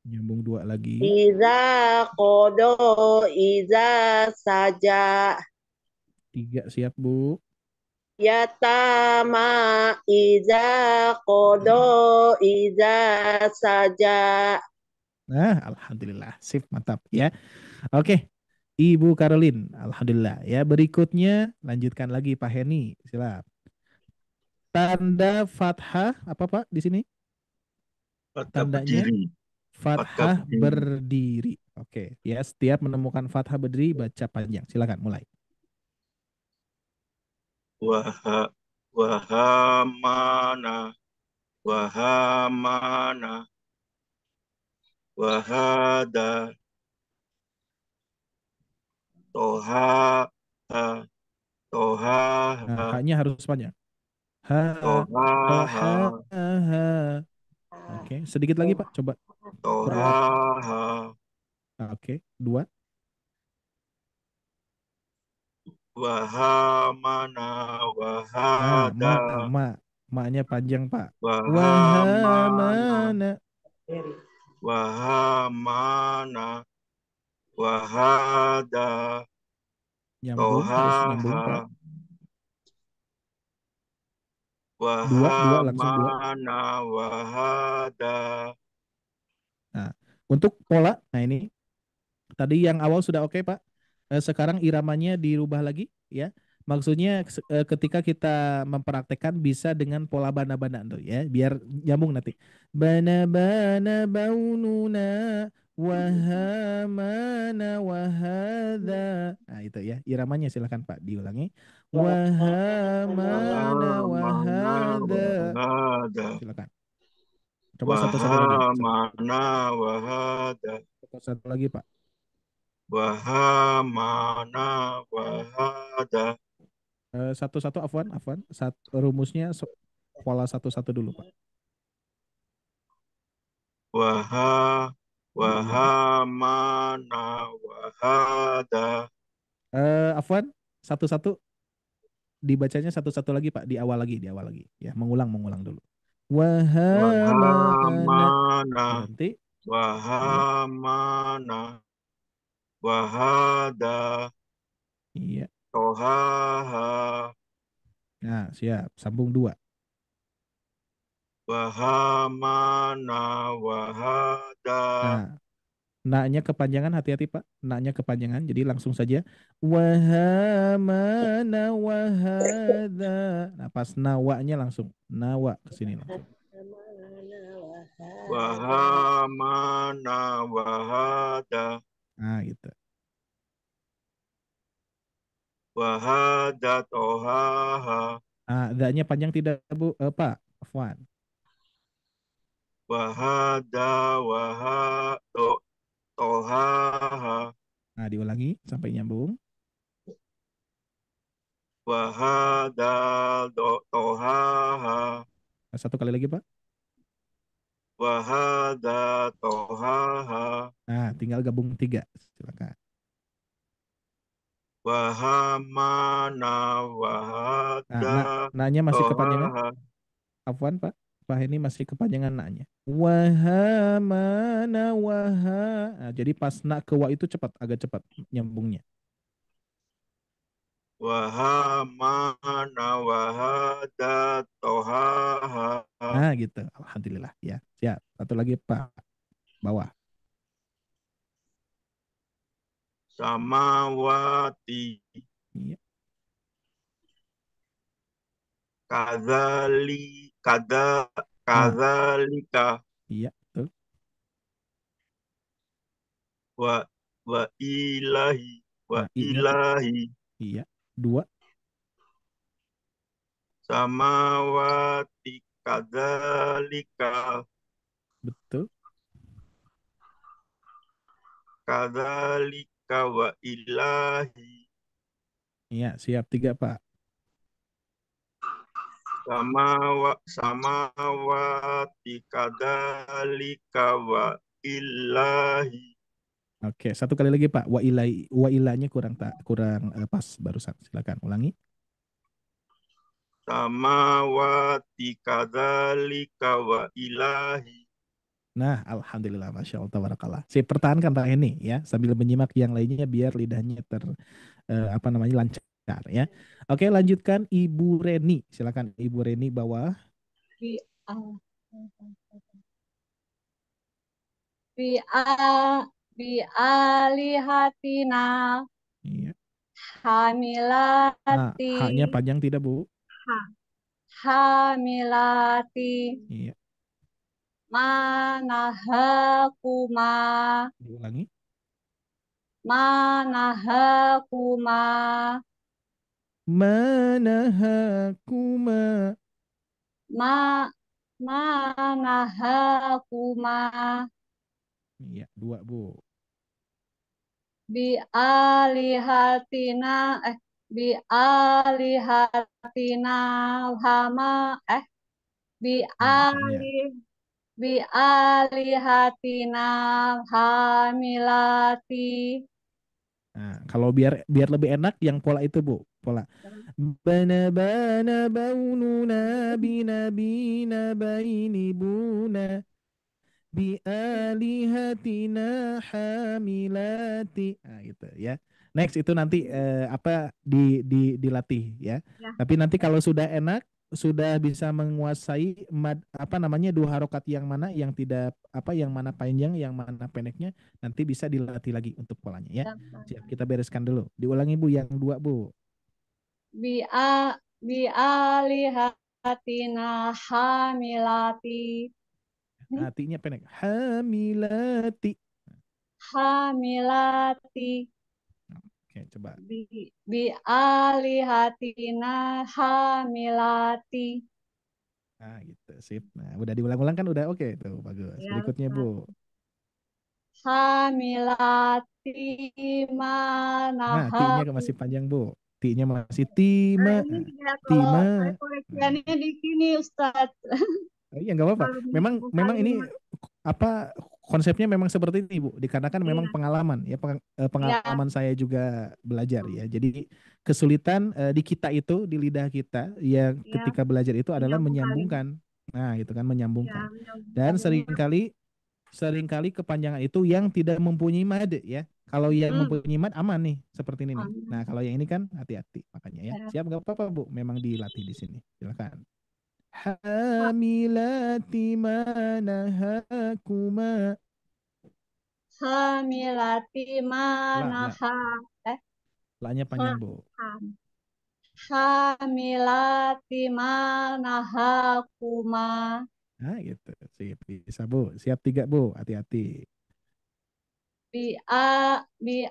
Nyambung dua lagi. Iza kodo iza saja. Tiga siap Bu. Yatama iza kodo iza saja. Nah, alhamdulillah. Sip, mantap ya. Oke, Ibu Karolin, alhamdulillah ya. Berikutnya lanjutkan lagi Pak Heni, silakan. Tanda fathah apa Pak di sini? Fathah Tandanya berdiri. fathah berdiri. berdiri. Oke, ya setiap menemukan fathah berdiri baca panjang. Silakan mulai. Wahamana. Wahamana. Wahada. Toha. Toha. Nah, haknya harus panjang. Ha, Toha. ha. Oke, sedikit lagi Pak, coba. Kurang lagi. Toha. Oke, dua. Wahamana. Nah, Wahada. ma-nya panjang Pak. Wahamana. Wahamana. Wahamana. Wahada. Nyambung, harus nyambung Pak. Tohaha. Dua, langsung dua. Wahamana. Wahada. Nah, untuk pola, nah ini tadi yang awal sudah oke Pak. Sekarang iramanya dirubah lagi ya. Maksudnya ketika kita mempraktekkan bisa dengan pola bana-bana tuh ya, biar nyambung nanti. Bana-bana baununa wahamana wahada. Nah itu ya, iramanya silakan Pak diulangi. Wahamana Wahamana. wahada. Wahada. Silakan. Coba satu-satu lagi. Wahamana wahada. Satu lagi, Pak. Wahamana wahada. Satu-satu, Afwan. Rumusnya pola satu-satu dulu, Pak. Wahamana wahada. Afwan, satu-satu dibacanya satu-satu lagi, Pak, di awal lagi. Ya, mengulang dulu. Wahamana. Wahamana Berhenti. Iya. wahamana wahada Iya. tohaha Nah, siap. Sambung 2. wahamana wahada. Nah, na-nya kepanjangan, hati-hati, Pak. Na-nya kepanjangan, jadi langsung saja. Wahamana wahada. Nah, pas nawa-nya langsung. Nawa ke sini langsung. Wahamana wahada. Nah, gitu. Wahada tohaha. Nah, da-nya panjang tidak, Bu? Pak, Afwan. Wahada tohaha. Nah, diulangi sampai nyambung. Wahada tohaha. Nah, satu kali lagi, Pak. Wahada tohaha. Nah, tinggal gabung 3. Silakan. Wahamana Nah, wahada na-nya masih kepanjangan. tohaha. Afwan, Pak. Pak ini masih kepanjangan na-nya. Wahamana waha. Nah, jadi pas na ke wa itu agak cepat nyambungnya. Wahamana wahada tohaha. Nah, gitu. Alhamdulillah. Ya, siap. Satu lagi, Pak. Bawah. Samawati. Iya. Kadzalika. Iya, betul. Wa ilahi. Nah, iya. 2. Samawati kadzalika. Betul. Kadzalika wa ilahi. Iya, siap. 3, Pak. Samawati kadzalika wa ilahi. Oke, satu kali lagi, Pak. Wa ilahnya kurang pas barusan. Silakan ulangi. Samawati kadzalika wa ilahi. Nah, alhamdulillah, masya Allah, tabarakallah. Saya pertahankan Pak ini ya, sambil menyimak yang lainnya biar lidahnya lancar ya. Oke, lanjutkan Ibu Reni. Silakan Ibu Reni bawah. Bi bi bi alihatina Iya. hamilati. H-nya panjang tidak, Bu? Hamilati. Iya. Manahakuma. Diulangi. Manahakuma. Manahakuma. Manahakuma. Iya, 2, Bu. Bi alihatina hama bi alihatina hamilati. Nah, kalau biar lebih enak yang pola itu, Bu. Pola bana baununa binabina baini buna bi alihatina hamilati. Nah, gitu ya. Next itu nanti dilatih ya. Tapi nanti kalau sudah enak, sudah bisa menguasai dua harokat yang mana yang tidak yang mana panjang, yang mana pendeknya, nanti bisa dilatih lagi untuk polanya ya. Siap, kita bereskan dulu. Diulangi, Bu, yang 2, Bu. Bi alihatina hamilati. Hatinya pendek. Hamilati. Hamilati. Oke, coba. Bi alihatina hamilati. Nah, gitu. Sip. Nah, udah diulang-ulang kan udah oke tuh. Bagus. Ya, Berikutnya, Ustaz. Bu. Hamilati Nah, T-nya manahaku. masih panjang, Bu. T-nya masih Nah, time. ini dia kalau Time. saya Nah, koreksiannya di sini, Ustaz. iya nggak apa-apa. Kalau Memang bukan memang ini kalimat. apa konsepnya memang seperti ini, Bu. Dikarenakan memang Iya, pengalaman ya iya, pengalaman saya juga belajar ya. Jadi kesulitan di kita itu di lidah kita yang iya, ketika belajar itu adalah menyambung kalimat. menyambungkan. Nah, itu kan Ya, menyambungkan. menyambung Dan kalimat. seringkali kepanjangan itu yang tidak mempunyai mad ya. Kalau yang Hmm. mempunyai mad aman nih seperti ini nih. Nah, Amin. kalau yang ini kan hati-hati makanya ya. Ya. Siap nggak apa-apa, Bu. Memang dilatih di sini. Silakan. Hamilati manahakuma. Hamilati La. manaha. Eh, La-nya panjang, Bu. ham. Hamilati manahakuma. Nah, gitu. Sip, bisa, Bu. Siap 3, Bu. Hati-hati. Bi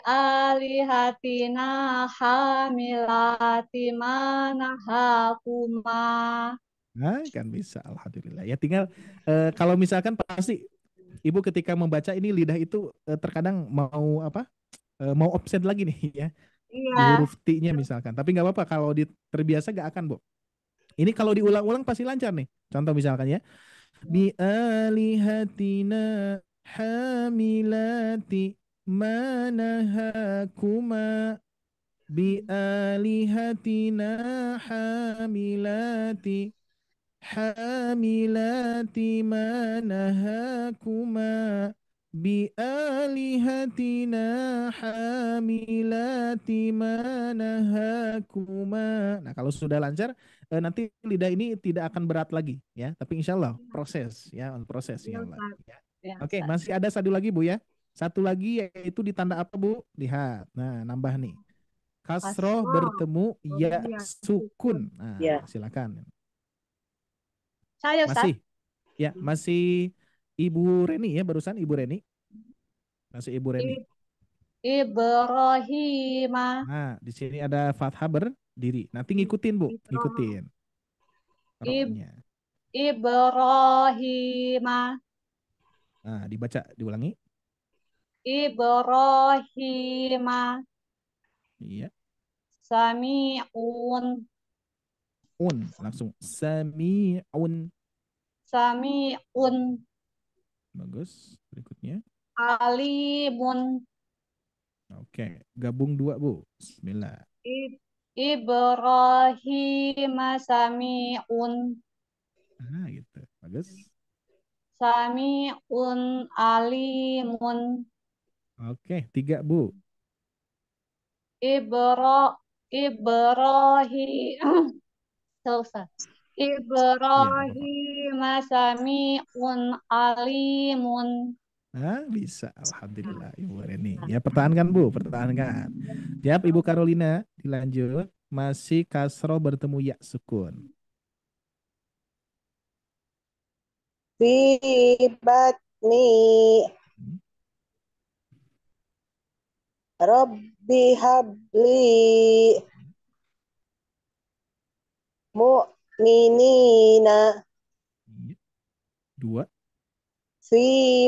alihatina hamilati manahakuma. Nah, kan bisa. Alhamdulillah. Ya tinggal kalau misalkan pasti Ibu ketika membaca ini lidah itu terkadang mau apa? Mau offset lagi nih ya. Di Iya. huruf T-nya misalkan. Tapi nggak apa-apa kalau terbiasa nggak akan, Bu. Ini kalau diulang-ulang pasti lancar nih. Contoh misalkan ya. Bi alihatina hamilati manahakuma bi alihatina hamilati manahakuma bi alihatina hamilati manahakuma. Nah, kalau sudah lancar nanti lidah ini tidak akan berat lagi ya, tapi insya Allah proses ya, proses Iya, ya Allah. Ustaz. Ya. Ya, Oke, Ustaz. masih ada satu lagi, Bu ya. Satu lagi yaitu di tanda apa, Bu? Lihat. Nah, nambah nih. Kasroh Kasroh. bertemu ya Iya, sukun. sukun. Ya. Nah, silakan. Saya, Ustaz. Masih, ya masih Ibu Reni ya barusan Ibu Reni, masih Ibu Reni. Ibrahimah. Nah, di sini ada fathah berdiri. Nanti ngikutin, Bu, Ibrahim. ngikutin roknya. Ibrahimah. Nah, dibaca, diulangi. Ibrahimah. Iya, Sami'un. langsung sami'un. Sami'un. Bagus. Berikutnya. Alimun. Oke, gabung 2, Bu. Bismillah. Ibrahim sami'un. Nah, gitu. Bagus. Sami'un alimun. Oke, 3, Bu. Ibrahim. Selesai. Iya, nggak apa-apa. Ibrahim sami'un alimun. Nah, bisa. Alhamdulillah, Ibu Reni. Ya, pertahankan, Bu. Pertahankan. Siap, Ibu Carolina. Dilanjut. Masih kasro bertemu ya sukun. Fi batni Rabbi habli mu'minina. 2. Fi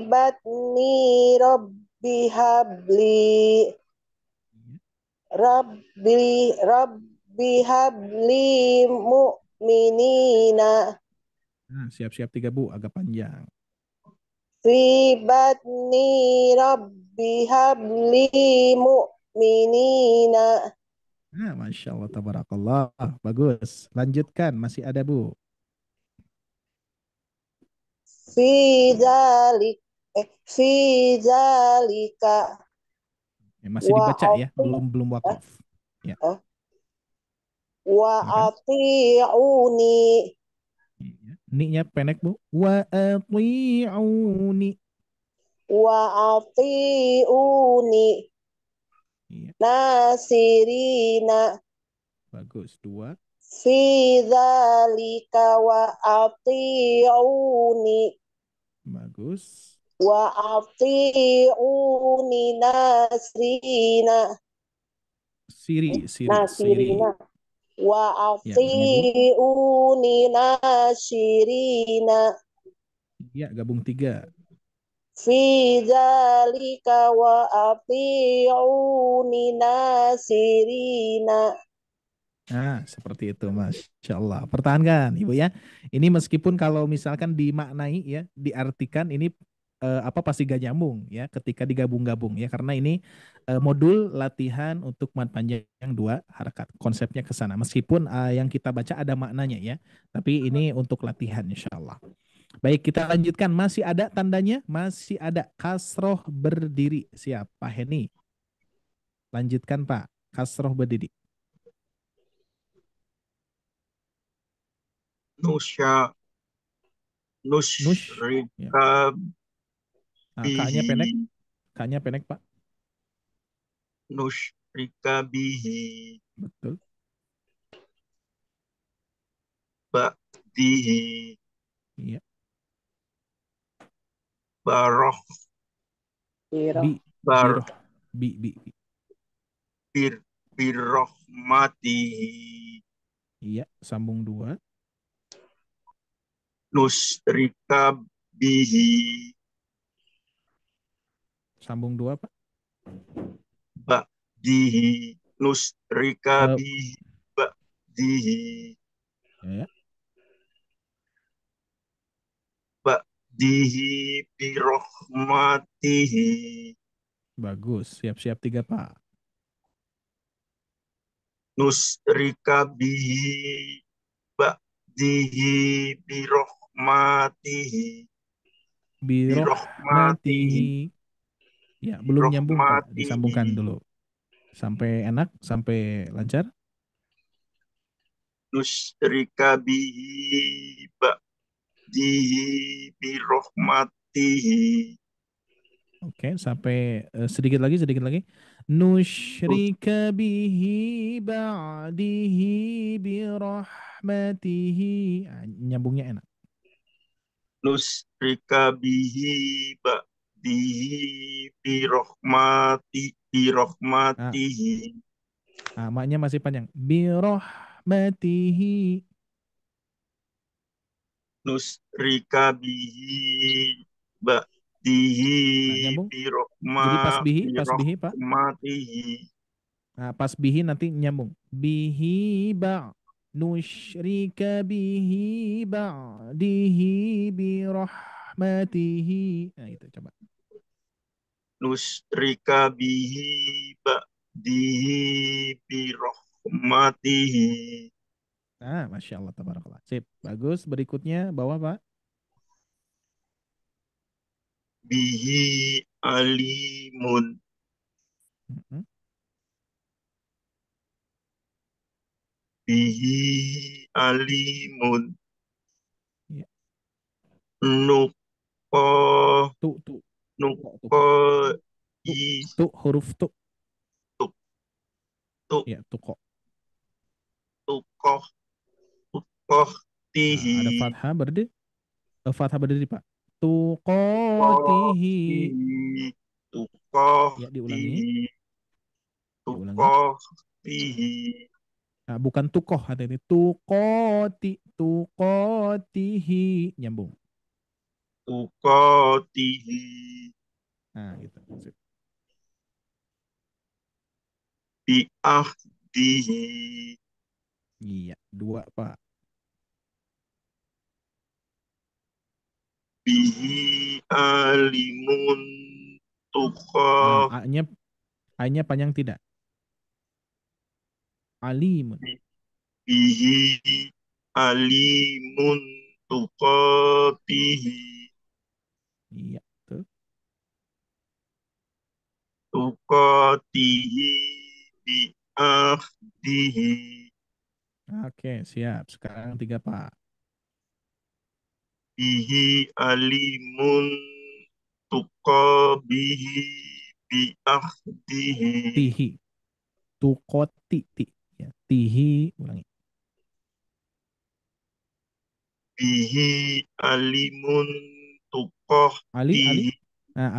batni Rabbi habli Rabbi habli mu'minina. Nah, siap-siap 3, Bu. Agak panjang. Fi batni Rabbi habli mu'minina. Nah, Masya Allah, tabarakallah. Bagus. Lanjutkan. Masih ada, Bu. Fi zalika Masih dibaca ya. Belum wakaf. Ya. wa Silakan. ati'uni. Ni-nya pendek, Bu. Wa ati'uni. Wa ati'uni. Iya. Nasirina. Bagus. 2. Fi zalika wa ati'uni. Bagus. Wa ati'uni nasrina. Siri. Nasirina. Ya, ulangi Bu. Wa'afi'uni nasirina Ya, gabung 3. fi dzalika wa'afi'uni nasirina. Nah, seperti itu, Masya Allah. Pertahankan, Ibu ya. Ini meskipun kalau misalkan dimaknai ya, diartikan ini apa pasti gak nyambung ya ketika digabung-gabung ya, karena ini modul latihan untuk mad panjang 2 harakat. Konsepnya ke sana. Meskipun yang kita baca ada maknanya ya, tapi ini untuk latihan insya Allah. Baik, kita lanjutkan. Masih ada tandanya? Masih ada kasroh berdiri. Siap, Pak Heni. Lanjutkan, Pak. Kasroh berdiri. Nusya Nush. Ya. nusyrika Nah, K-nya pendek. bihi K-nya pendek, Pak. nusyrika bihi Betul. ba'dihi Iya. baroh Bi. bar Biroh. Bi. bir birrohmatihi Iya. Sambung 2. nusyrika bihi Sambung 2, Pak. ba'dihi nusyrika Eh, bihi ba'dihi ya. ba'dihi birrohmatihi Bagus. Siap-siap 3, Pak. nusyrika bihi ba'dihi birrohmatihi birrohmatihi Birohmatihi. Ya, belum nyambung, Pak. Disambungkan birrohmatihi dulu. Sampai enak, sampai lancar. nusyrika bihi ba'dihi birrohmatihi Oke, sampai sedikit lagi, sedikit lagi. Nusyrika bihi ba'dihi birahmatihi. Ah, nyambungnya enak. nusyrika bihi ba'dihi birrohmatihi Maknya masih panjang. Birahmatihi. nusyrika bihi ba'dihi Nah, nyambung. Jadi pas bihi, Pak. birrohmatihi Nah, pas bihi nanti nyambung. Bihi ba' nusyrika bihi ba'dihi birahmatihi. Nah, itu coba. nusyrika bihi ba'dihi birrohmatihi Nah, Masya Allah, tabarakallah. Sip, bagus. Berikutnya, bawah, Pak. bihi alimun Mm-mm. bihi alimun Ya. nuko Tuh, tuh, nuko Pak. i Huruf tuh. tuk tuk Ya, tuh kok. tukoh tukoh Nah, tihi ada fathah berdiri, Pak. Tuqotihi. tihi tukoh Ya, diulangi. tihi Diulangi. tukoh tihi Nah, bukan tukoh, hati-hati. Tuqotihi. Nyambung. tukoh tihi Nah, gitu. Sip. bi'ahdihi Iya, 2, Pak. bihi alimun Nah, tukoh A-nya panjang tidak? Alimun. bihi alimun tuqatihi Iya, tuh. tuqatihi bi'ahdihi Oke, siap. Sekarang 3, Pak. bihi alimun tuqabihi bi'ahdihi Tihi. Tukoti. Ya, tihi. Ulangi. bihi alimun Ali. tuqatihi Nah,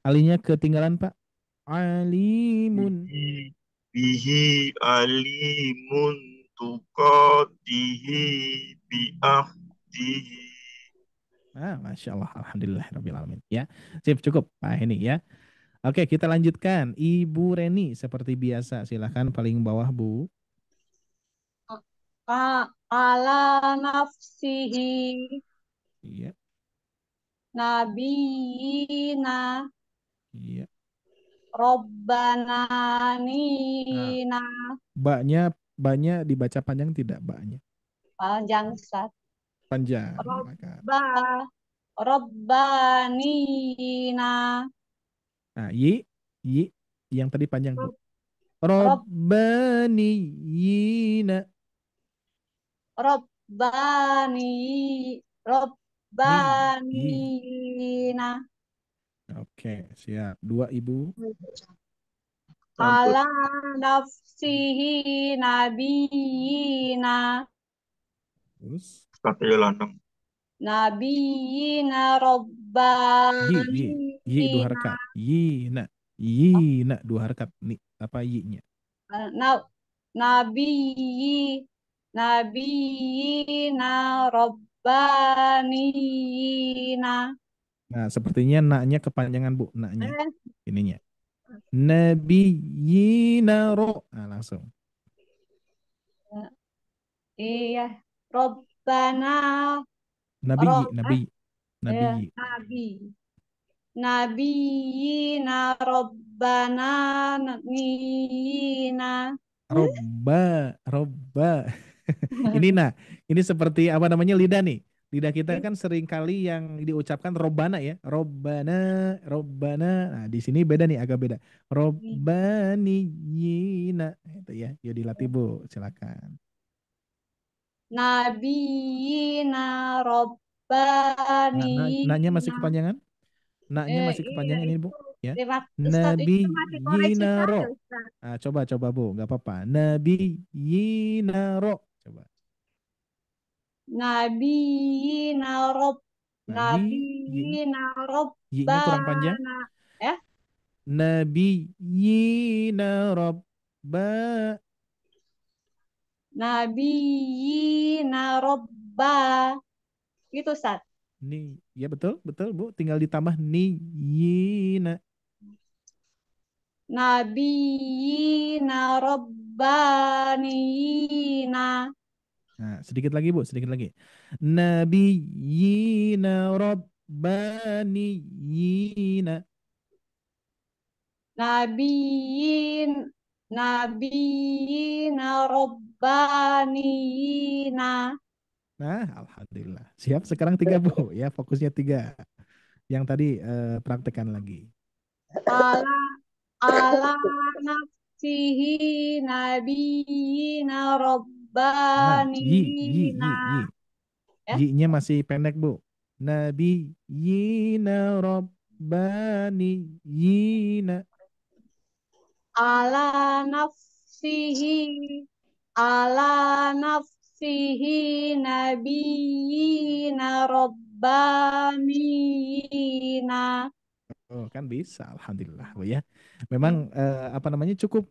alinya ketinggalan, Pak. Alimun. bihi bihi alimun tuqatihi bi'ahdihi. Masya Allah, Alhamdulillah, Alamin. Ya, sip, cukup. Nah, ini ya. Oke, kita lanjutkan. Ibu Reni, seperti biasa. Silahkan paling bawah, Bu. Ala nafsihi Iya, nabiyina iya. Rabbana Nah, nina baknya dibaca panjang tidak baknya? panjang sat Panjang, silakan. Robba Robbanina Nah, yi, yang tadi panjang, Bu. Rob Robbaniyina. Robbani Yi. Robbanina Oke, siap. Dua, Ibu. Campur ala nafsihi nabiyina Terus. katanya lanang. nabiyina Yi dua robbanina harkat. Yina dua harkat. Nih, apa yi-nya? na- nabiyi nabiyina robbanina Nah, sepertinya naknya kepanjangan, Bu, naknya. eh, Ininya. Nabiyina ro. Nah, langsung. iya robbana Nabi, rob nabi, nabi. nabi nabiyina robbana nina Robba. Ini seperti apa namanya lidah nih. Lidah kita kan sering kali yang diucapkan robbana ya. Robbana, robbana. Nah, di sini beda nih, agak beda. Robbaniyina. Itu ya. Yuk dilatih, Bu. Silakan. nabiyina Nah, naknya masih robbanina kepanjangan? Naknya masih iya kepanjangan ini, Bu. itu Ya. Ustaz itu masih koreksi Nabiyina saya ro. Ustaz. Nah, coba Bu, nggak apa-apa. Nabiyina ro. Coba. Nabiyina rob Nah, nabiyina y-nya kurang panjang. robbana ya Nabiyina robba. nabiyina robba gitu Ustaz. Nih, ya betul, betul, Bu. Tinggal ditambah niyina. Nabiyina robbanina Nah, sedikit lagi, Bu, sedikit lagi. Nabiyina robbaniyina. nabiyin nabiyina robbanina Nah, alhamdulillah. Siap, sekarang tiga, Bu. Ya, fokusnya tiga. Yang tadi praktekkan lagi. ala ala nafsihi nabiyina Nah, robbanina yi. ya Y-nya masih pendek, Bu. Nabiyina robbaniyina. ala nafsihi ala nafsihi nabiyina robbanina Oh, kan bisa, alhamdulillah, Bu ya. Memang apa namanya cukup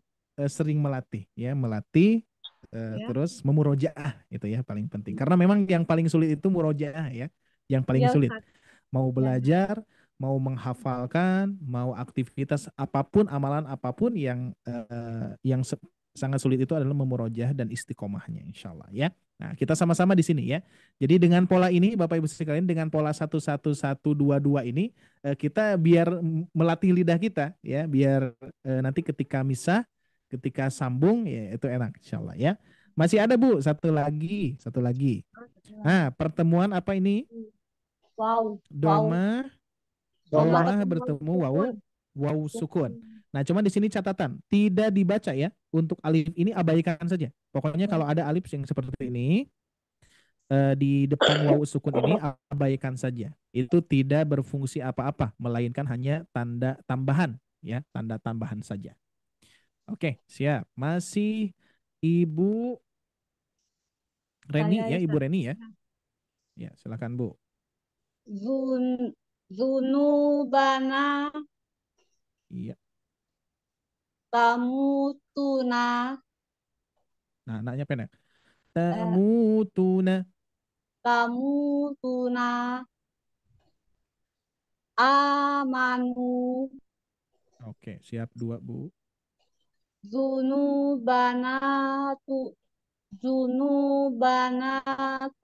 sering melatih ya, melatih ya terus memurojaah itu ya paling penting. Karena memang yang paling sulit itu murojaah ya, yang paling ya sulit. Ustaz Mau ya belajar, mau menghafalkan, mau aktivitas apapun, amalan apapun yang sangat sulit itu adalah memurojaah dan istiqomahnya, insya Allah ya. Nah, kita sama-sama di sini ya. Jadi dengan pola ini, Bapak Ibu sekalian, dengan pola 11122 ini, kita biar melatih lidah kita ya, biar nanti ketika misah, ketika sambung ya itu enak, insya Allah ya. Masih ada, Bu, satu lagi. Nah, pertemuan apa ini? wow wow Doma, Doma. doma bertemu sukun wawu sukun. sukun Nah, cuma di sini catatan, tidak dibaca ya. Untuk alif ini abaikan saja. Pokoknya kalau ada alif yang seperti ini di depan wawu sukun ini abaikan saja. Itu tidak berfungsi apa-apa, melainkan hanya tanda tambahan ya, tanda tambahan saja. Oke, siap. Masih Ibu Reni saya ya, Ibu Ustaz Reni ya. Ya, silakan, Bu. Zun zunubana Iya. tamutuna Nah, anaknya pendek. Tamutuna. tamutuna amanu Oke, siap dua, Bu. zunubana tu zunubana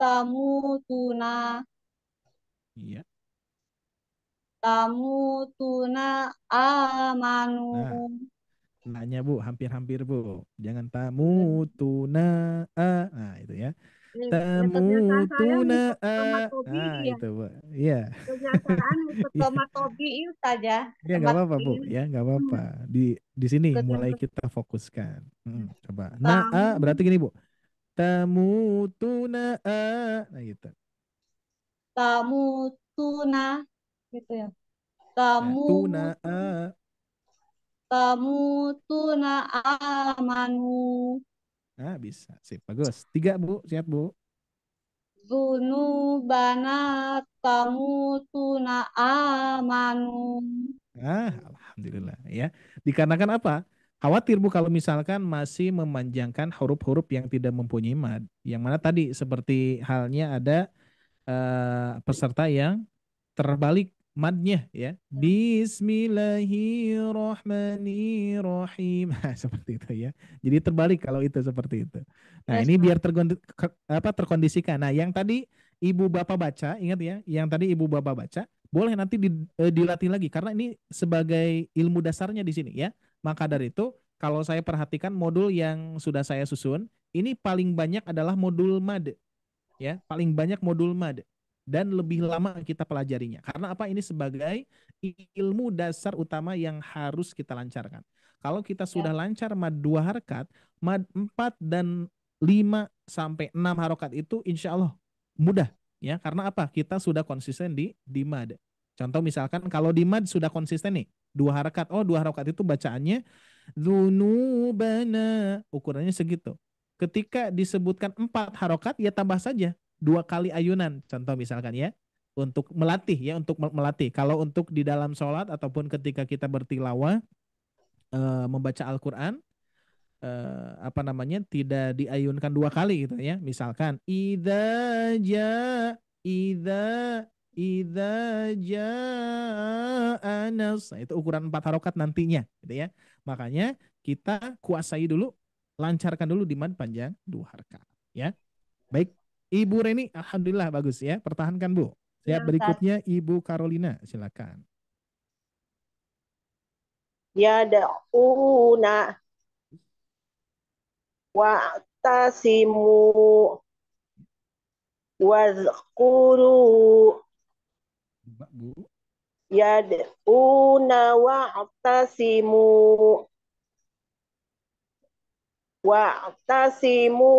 tamutuna Iya. tamutuna amanu. Nah, nanya Bu, hampir-hampir Bu. Jangan tamutuna a. Nah, itu ya. Kebiasaan saya Tamutuna ngikut a. Tomatobi Nah, ya. itu Bu. Iya. Kebiasaan ngikut Iya, Tomatobi itu saja. ya nggak Tempat apa-apa Bu. ini. Ya nggak apa-apa. Di sini mulai Ikut kita fokuskan. Coba. Nah, a berarti tamu gini Bu. Tamutuna a. Nah, gitu. tamu tuna gitu ya. Ya, Tamu tuna a. tamu tuna amanu Nah, bisa. Sip, bagus. Tiga Bu, siap Bu. zunubana tamu tuna amanu. Alhamdulillah ya. Dikarenakan apa? Khawatir Bu kalau misalkan masih memanjangkan huruf-huruf yang tidak mempunyai mad. Yang mana tadi seperti halnya ada peserta yang terbalik madnya ya. Bismillahirrahmanirrahim. Nah, seperti itu ya. Jadi terbalik kalau itu seperti itu. Nah, Yes, ini Pak. biar terkondisikan. Nah, yang tadi Ibu Bapak baca, ingat ya, yang tadi Ibu Bapak baca, boleh nanti dilatih lagi karena ini sebagai ilmu dasarnya di sini ya. Maka dari itu, kalau saya perhatikan modul yang sudah saya susun, ini paling banyak adalah modul mad ya, paling banyak modul mad dan lebih lama kita pelajarinya. Karena apa? Ini sebagai ilmu dasar utama yang harus kita lancarkan. Kalau kita Ya, sudah lancar mad 2 harokat, mad 4 dan 5 sampai 6 harokat itu insya Allah mudah ya. Karena apa? Kita sudah konsisten di mad. Contoh misalkan kalau di mad sudah konsisten nih 2 harokat. Oh, 2 harokat itu bacaannya dzunubana, ukurannya segitu. Ketika disebutkan 4 harokat, ya tambah saja 2 kali ayunan. Contoh misalkan ya, untuk melatih ya, untuk melatih. Kalau untuk di dalam sholat ataupun ketika kita bertilawah, membaca Al-Quran, apa namanya, tidak diayunkan 2 kali gitu ya. Misalkan, idza, idza anas. Nah, itu ukuran 4 harokat nantinya gitu ya. Makanya kita kuasai dulu, lancarkan dulu di mad panjang 2 harokat ya. Baik, Ibu Reni, alhamdulillah bagus ya. Pertahankan Bu. ya Siap, Ustaz. berikutnya Ibu Carolina, silakan. Yad'una wa'tasimu wadhkuru Bu. yad'una wa'tasimu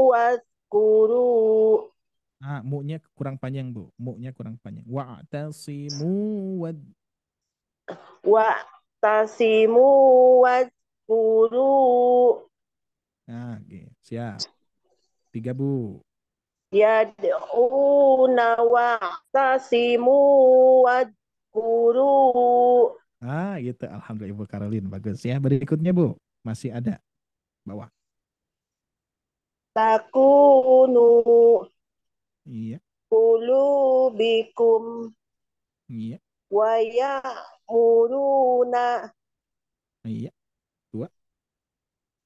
wadhkuru Mu-nya kurang panjang Bu. Mu-nya kurang panjang. Wa'tasimu wad. wa'tasimu wadhkuru Nah, oke. Siap. 3 Bu. yad'una wa'tasimu wadhkuru Gitu. Alhamdulillah Ibu Karolin. Bagus ya. Berikutnya Bu. Masih ada. Bawah. takunu Iya. qulubikum Iya. wa ya'muruna Iya. 2.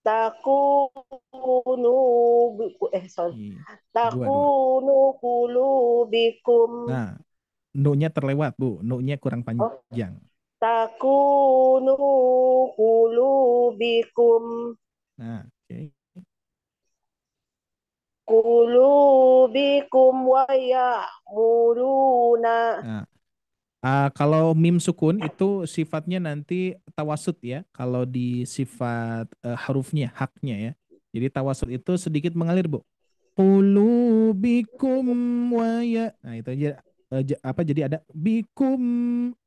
takunu sorry Iya. 2. takunu qulubikum Nah, nu-nya terlewat Bu. Nu-nya kurang oh panjang. takunu qulubikum Nah, oke. qulubikum wa ya'muruna Nah, kalau mim sukun itu sifatnya nanti tawasud ya. Kalau di sifat hurufnya, haknya ya. Jadi tawasud itu sedikit mengalir Bu. Qulubikum wa ya. Nah itu aja, apa, jadi ada bikum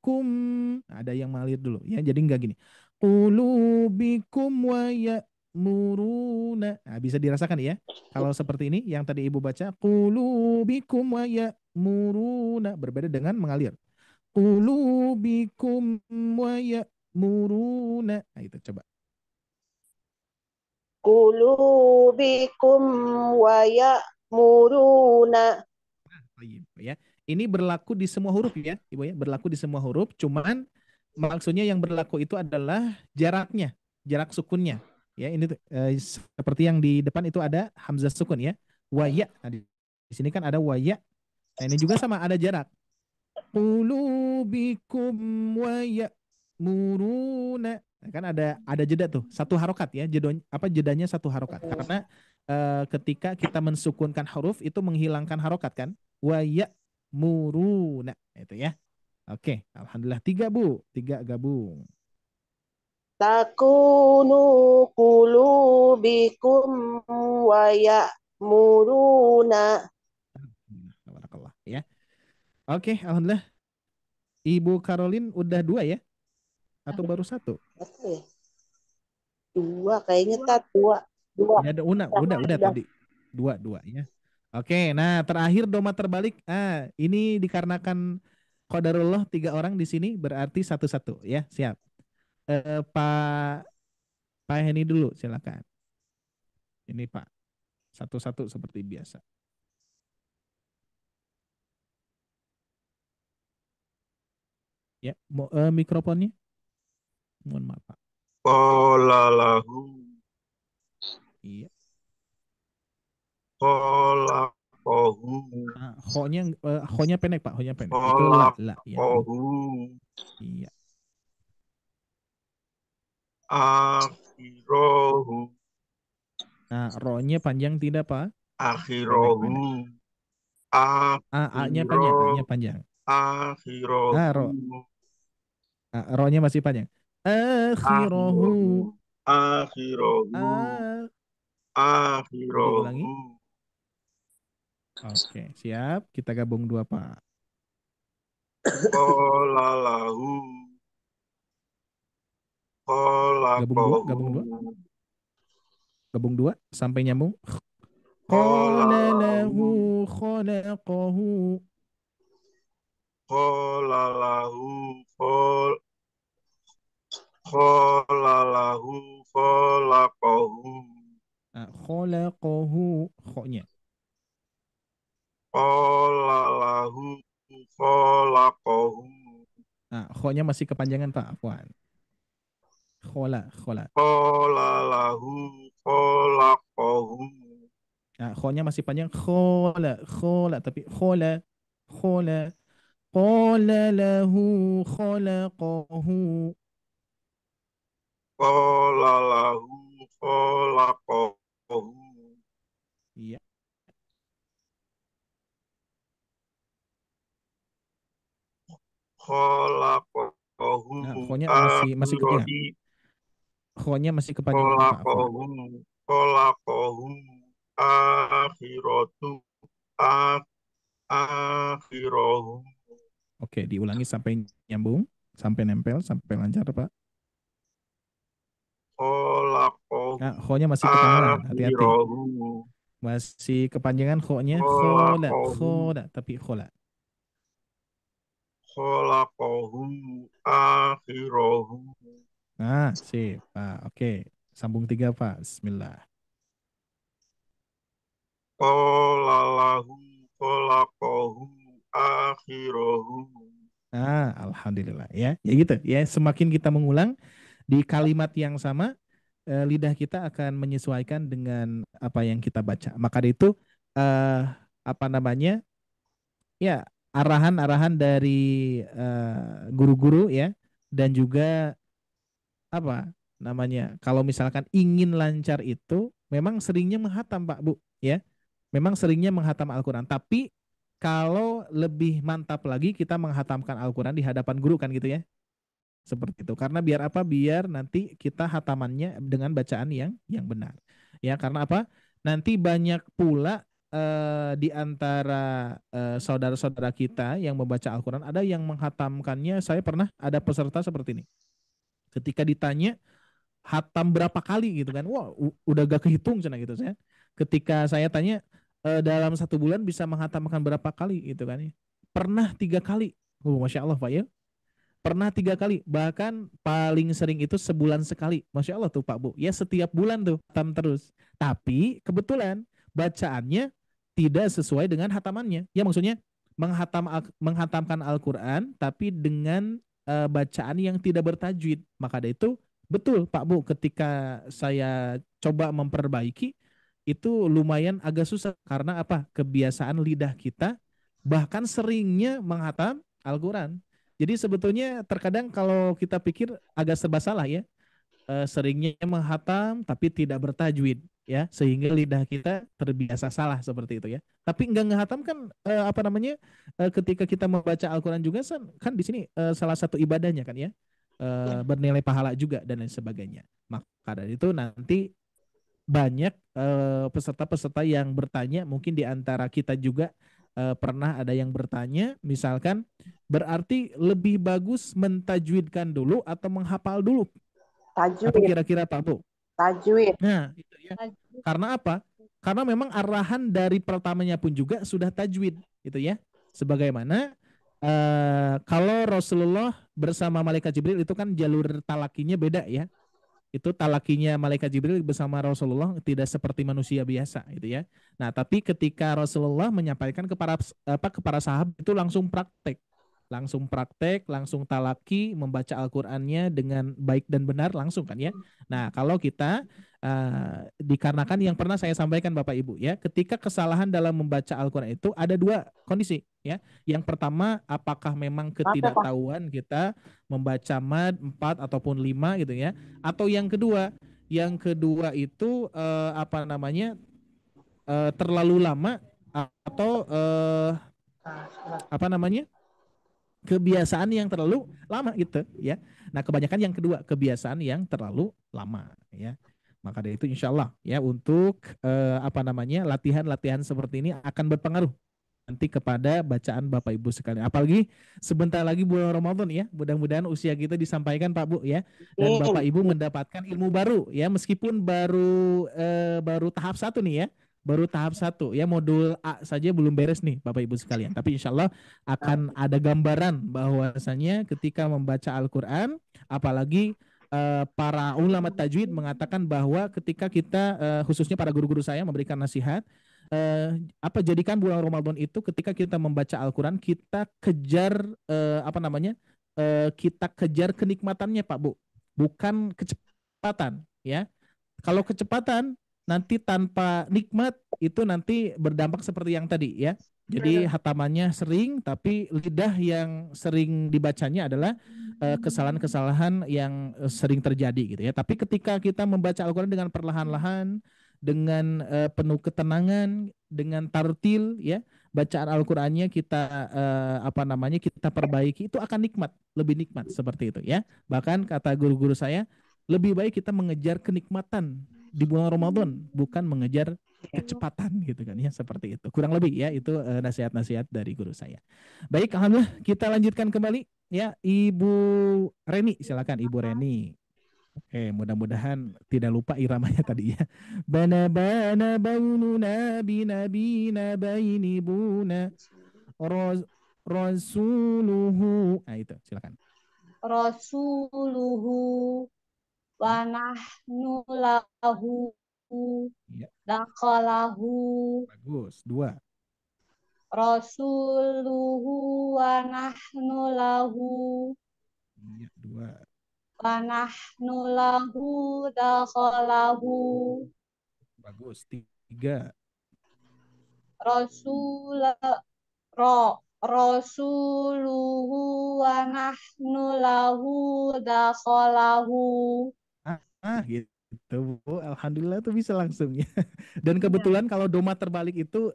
kum. Nah, ada yang mengalir dulu ya. Jadi enggak gini. Qulubikum wa ya muruna. Nah, bisa dirasakan ya. Kalau seperti ini yang tadi Ibu baca qulubikum wa ya muruna, berbeda dengan mengalir. Qulubikum wa ya'muruna. Nah, itu coba. qulubikum wa ya'muruna. Baik, ya. Ini berlaku di semua huruf ya, Ibu ya. Berlaku di semua huruf, cuman maksudnya yang berlaku itu adalah jaraknya, jarak sukunnya. Ya, ini seperti yang di depan itu ada hamzah sukun ya. Waya. Nah, di sini kan ada waya. Nah, ini juga sama ada jarak. Qulubikum waya muruna. Nah, kan ada jeda tuh, satu harokat ya. Jedanya satu harokat. Karena ketika kita mensukunkan huruf itu menghilangkan harokat kan. Waya muruna itu ya. Oke, alhamdulillah 3 Bu, 3 gabung. Takunu qulubikum wa ya'muruna. Barakallah ya. Oke, alhamdulillah. Ibu Caroline udah 2 ya? Atau baru 1? Oke. 2 kayaknya dua. Ya, udah tadi. 2 ya. Oke, nah terakhir doma terbalik. Ini dikarenakan qadarullah 3 orang di sini berarti 1-1 ya. Siap. Pak Heni dulu silakan. Ini Pak. 1-1 seperti biasa. Ya, mikrofonnya. Mohon maaf Pak. Qala lahu. Iya. Khalaqahu. Ho-nya pendek Pak, ho-nya pendek. Itu la ya. Khalaqahu. Iya. Akhirahu. Nah, ro-nya panjang tidak Pak? Akhirahu. A-nya panjang, A-nya panjang. Akhirahu. Ro-nya masih panjang. Akhirahu. Akhirahu. Diulangi. Akhirahu. Oke, siap. Kita gabung 2 Pak. Qala lahu. Khalaqahu. Gabung 2 sampai nyambung. Qala lahu khalaqahu. Qala lahu khalaqahu. Khalaqahu kho-nya. Qala lahu khalaqahu. Kho-nya masih kepanjangan Pak, Afwan. Khola. Qala lahu khalaqahu. Kho-nya masih panjang. Khola tapi khola. Qala lahu khalaqahu. Qala lahu khalaqahu. Iya. Khalaqahu. Kho-nya masih kepanjangan. Kho-nya masih kepanjangan Pak Afwan. Khalaqahu. Akhiratu. Akhirahu. Oke, diulangi sampai nyambung, sampai nempel, sampai lancar Pak. Kho-nya masih kepanjangan, hati-hati. Masih kepanjangan kho-nya, khola, tapi khola. Khalaqahu akhirahu. Sip, Pak. Oke, sambung 3 Pak. Bismillah. Qala lahu khalaqahu akhirahu. Alhamdulillah ya. Ya gitu ya, semakin kita mengulang di kalimat yang sama, lidah kita akan menyesuaikan dengan apa yang kita baca. Maka itu ya, arahan-arahan dari guru-guru ya, dan juga kalau misalkan ingin lancar itu memang seringnya menghatam Pak Bu ya. Memang seringnya menghatam Al-Qur'an, tapi kalau lebih mantap lagi kita menghatamkan Al-Qur'an di hadapan guru kan gitu ya. Seperti itu. Karena biar apa? Biar nanti kita hatamannya dengan bacaan yang benar. Ya, karena apa? Nanti banyak pula di antara saudara-saudara kita yang membaca Al-Qur'an ada yang menghatamkannya. Saya pernah ada peserta seperti ini. Ketika ditanya hatam berapa kali gitu kan, wah udah gak kehitung cina gitu saya. Ketika saya tanya dalam 1 bulan bisa menghatamkan berapa kali gitu kan ya, pernah 3 kali. Masya Allah Pak ya. pernah 3 kali, bahkan paling sering itu sebulan sekali. Masya Allah tuh Pak Bu. Ya setiap bulan tuh hatam terus. Tapi kebetulan bacaannya tidak sesuai dengan hatamannya. Ya maksudnya menghatamkan Al-Quran tapi dengan bacaan yang tidak bertajwid. Maka dari itu betul Pak Bu, ketika saya coba memperbaiki itu lumayan agak susah karena apa? Kebiasaan lidah kita bahkan seringnya menghatam Al-Quran. Jadi sebetulnya terkadang kalau kita pikir agak serba salah ya, seringnya menghatam tapi tidak bertajwid ya, sehingga lidah kita terbiasa salah seperti itu ya. Tapi enggak ngehatam kan apa namanya, ketika kita membaca Al-Quran juga kan di sini salah satu ibadahnya kan ya, bernilai pahala juga dan lain sebagainya. Maka dari itu nanti banyak peserta-peserta yang bertanya, mungkin di antara kita juga pernah ada yang bertanya, misalkan berarti lebih bagus mentajwidkan dulu atau menghafal dulu? Apa Tajwid, kira-kira Pak Bu? tajwid. Nah, itu ya. Karena apa? Karena memang arahan dari pertamanya pun juga sudah tajwid, gitu ya. Sebagaimana kalau Rasulullah bersama malaikat Jibril itu kan jalur talakinya beda ya. Itu talakinya malaikat Jibril bersama Rasulullah tidak seperti manusia biasa gitu ya. Nah, tapi ketika Rasulullah menyampaikan kepada sahabat itu langsung praktek, langsung talaki membaca Al-Qur'annya dengan baik dan benar langsung kan ya. Nah, kalau kita dikarenakan yang pernah saya sampaikan Bapak Ibu ya, ketika kesalahan dalam membaca Al-Qur'an itu ada 2 kondisi ya. Yang pertama, apakah memang ketidaktahuan kita membaca mad 4 ataupun 5 gitu ya, atau yang kedua itu apa namanya, terlalu lama, atau apa namanya, kebiasaan yang terlalu lama gitu ya. Nah, kebanyakan yang kedua, kebiasaan yang terlalu lama ya. Maka dari itu insya Allah ya, untuk apa namanya, latihan-latihan seperti ini akan berpengaruh nanti kepada bacaan Bapak Ibu sekalian. Apalagi sebentar lagi bulan Ramadan ya. Mudah-mudahan usia kita disampaikan Pak Bu ya. Dan Bapak Ibu mendapatkan ilmu baru ya, meskipun baru tahap 1 nih ya. Baru tahap 1 ya, modul A saja belum beres nih Bapak Ibu sekalian. Tapi insya Allah akan ada gambaran bahwasanya ketika membaca Al-Quran, apalagi para ulama tajwid mengatakan bahwa ketika kita khususnya para guru-guru saya memberikan nasihat, jadikan bulan Ramadan itu ketika kita membaca Al-Quran kita kejar apa namanya, kita kejar kenikmatannya Pak Bu, bukan kecepatan ya. Kalau kecepatan nanti tanpa nikmat itu nanti berdampak seperti yang tadi ya. Jadi hatamannya sering tapi lidah yang sering dibacanya adalah kesalahan-kesalahan yang sering terjadi gitu ya. Tapi ketika kita membaca Al-Quran dengan perlahan-lahan, dengan penuh ketenangan, dengan tartil ya, bacaan Al-Qur'annya kita apa namanya, kita perbaiki, itu akan nikmat, lebih nikmat seperti itu ya. Bahkan kata guru-guru saya, lebih baik kita mengejar kenikmatan di bulan Ramadan bukan mengejar kecepatan gitu kan ya, seperti itu. Kurang lebih ya itu nasihat-nasihat dari guru saya. Baik, alhamdulillah kita lanjutkan kembali ya, Ibu Reni, silakan Ibu Reni. Oke, mudah-mudahan tidak lupa iramanya tadi ya. Bana bana baununa bina bina baini buna rasuluhu. Nah itu, silakan. Rasuluhu wa nahnu lahu Ya, dakalahu. bagus. 2. Rasuluhu wa nahnu lahu Ya, 2. wa nahnu lahu dakalahu. Bagus. 3. Rasul Rasuluhu wa nahnu lahu dakalahu. Gitu Bu. Alhamdulillah tuh bisa langsung ya. Dan kebetulan kalau doma terbalik itu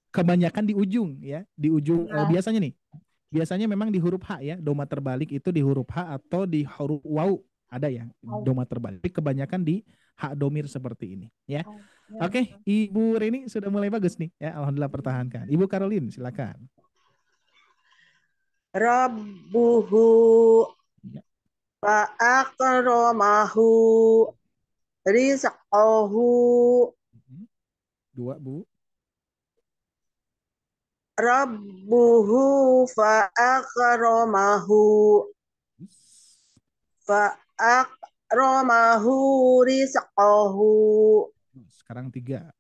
kebanyakan di ujung ya, di ujung biasanya nih. Biasanya memang di huruf H ya, doma terbalik itu di huruf H atau di huruf waw, ada ya doma terbalik. Tapi kebanyakan di hak domir seperti ini ya. Oke, Ibu Reni sudah mulai bagus nih ya, alhamdulillah pertahankan. Ibu Caroline silakan. Rabbuhu Ya. fa'akramahu rizqahu. 2 Bu. Rabbuhu fa'akramahu fa'akramahu rizqahu. Sekarang 3.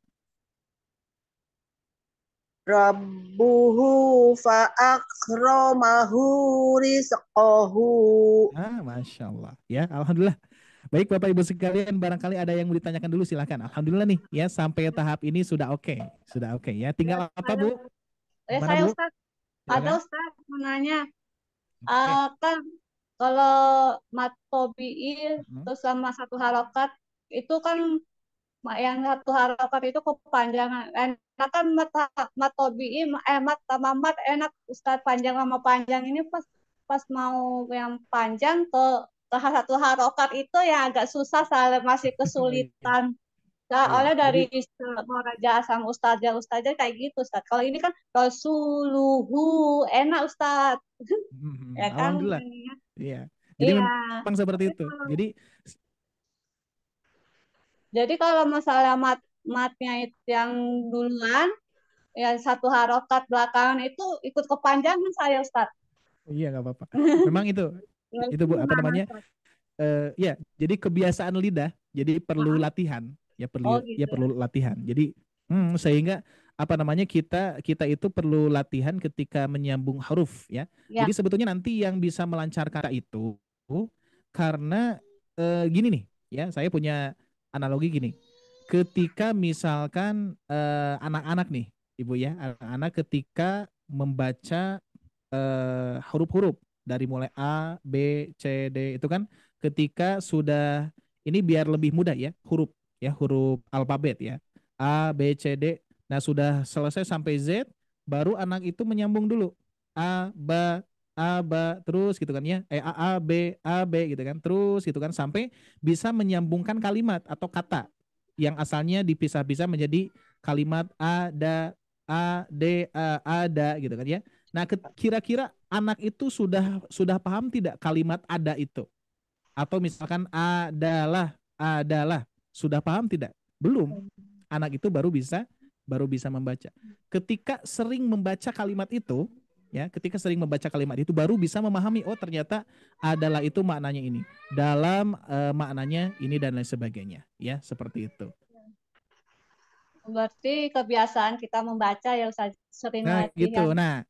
Rabbuhu fa'akramahu rizqahu. Masya Allah. Ya, Alhamdulillah. Baik Bapak Ibu sekalian, barangkali ada yang mau ditanyakan dulu, silahkan. Alhamdulillah nih, ya sampai tahap ini sudah oke. Sudah oke ya. Tinggal apa Bu? Gimana Saya Bu? Ustaz, ada Silakan. Ustaz mau nanya. Oke. Kan kalau mat tobi'i Mhm. terus sama satu harokat itu kan yang satu harokat itu kepanjangan. Enak kan mat tobi'i, mat sama mat enak Ustaz, panjang sama panjang ini pas mau yang panjang ke satu harokat itu yang agak susah, masih Oh, iya. kesulitan. Nah, Iya. oleh Jadi dari murajaah sama ustazah kayak gitu Ustaz. Kalau ini kan Rasuluhu enak Ustaz. Ya kan? Alhamdulillah. Iya. Jadi Iya. memang seperti Tapi itu. jadi kalau masalah matnya itu yang duluan, ya satu harokat belakangan itu ikut kepanjangan saya Ustaz. Iya nggak apa-apa. Memang itu Ya, itu Bu apa gimana namanya? Ustaz? Ya, jadi kebiasaan lidah. Jadi perlu Hah? latihan. Ya Oh perlu gitu ya. perlu latihan. Jadi sehingga apa namanya kita itu perlu latihan ketika menyambung huruf ya. Ya, Jadi sebetulnya nanti yang bisa melancarkan itu karena gini nih ya, saya punya analogi gini. Ketika misalkan anak-anak nih, Ibu ya, anak-anak ketika membaca huruf-huruf dari mulai A, B, C, D itu kan ketika sudah ini biar lebih mudah ya huruf alfabet ya A, B, C, D. Nah sudah selesai sampai Z, baru anak itu menyambung dulu A, ba terus gitu kan ya A, B gitu kan terus gitu kan sampai bisa menyambungkan kalimat atau kata yang asalnya dipisah-pisah menjadi kalimat ada gitu kan ya. Nah, kira-kira anak itu sudah paham tidak kalimat ada itu? Atau misalkan adalah sudah paham tidak? Belum. Anak itu baru bisa membaca. Ketika sering membaca kalimat itu, ya, ketika sering membaca kalimat itu baru bisa memahami oh ternyata adalah itu maknanya ini. Dalam maknanya ini dan lain sebagainya, ya, seperti itu. berarti kebiasaan kita membaca ya Ustaz, sering Nah, gitu. latihan. Nah,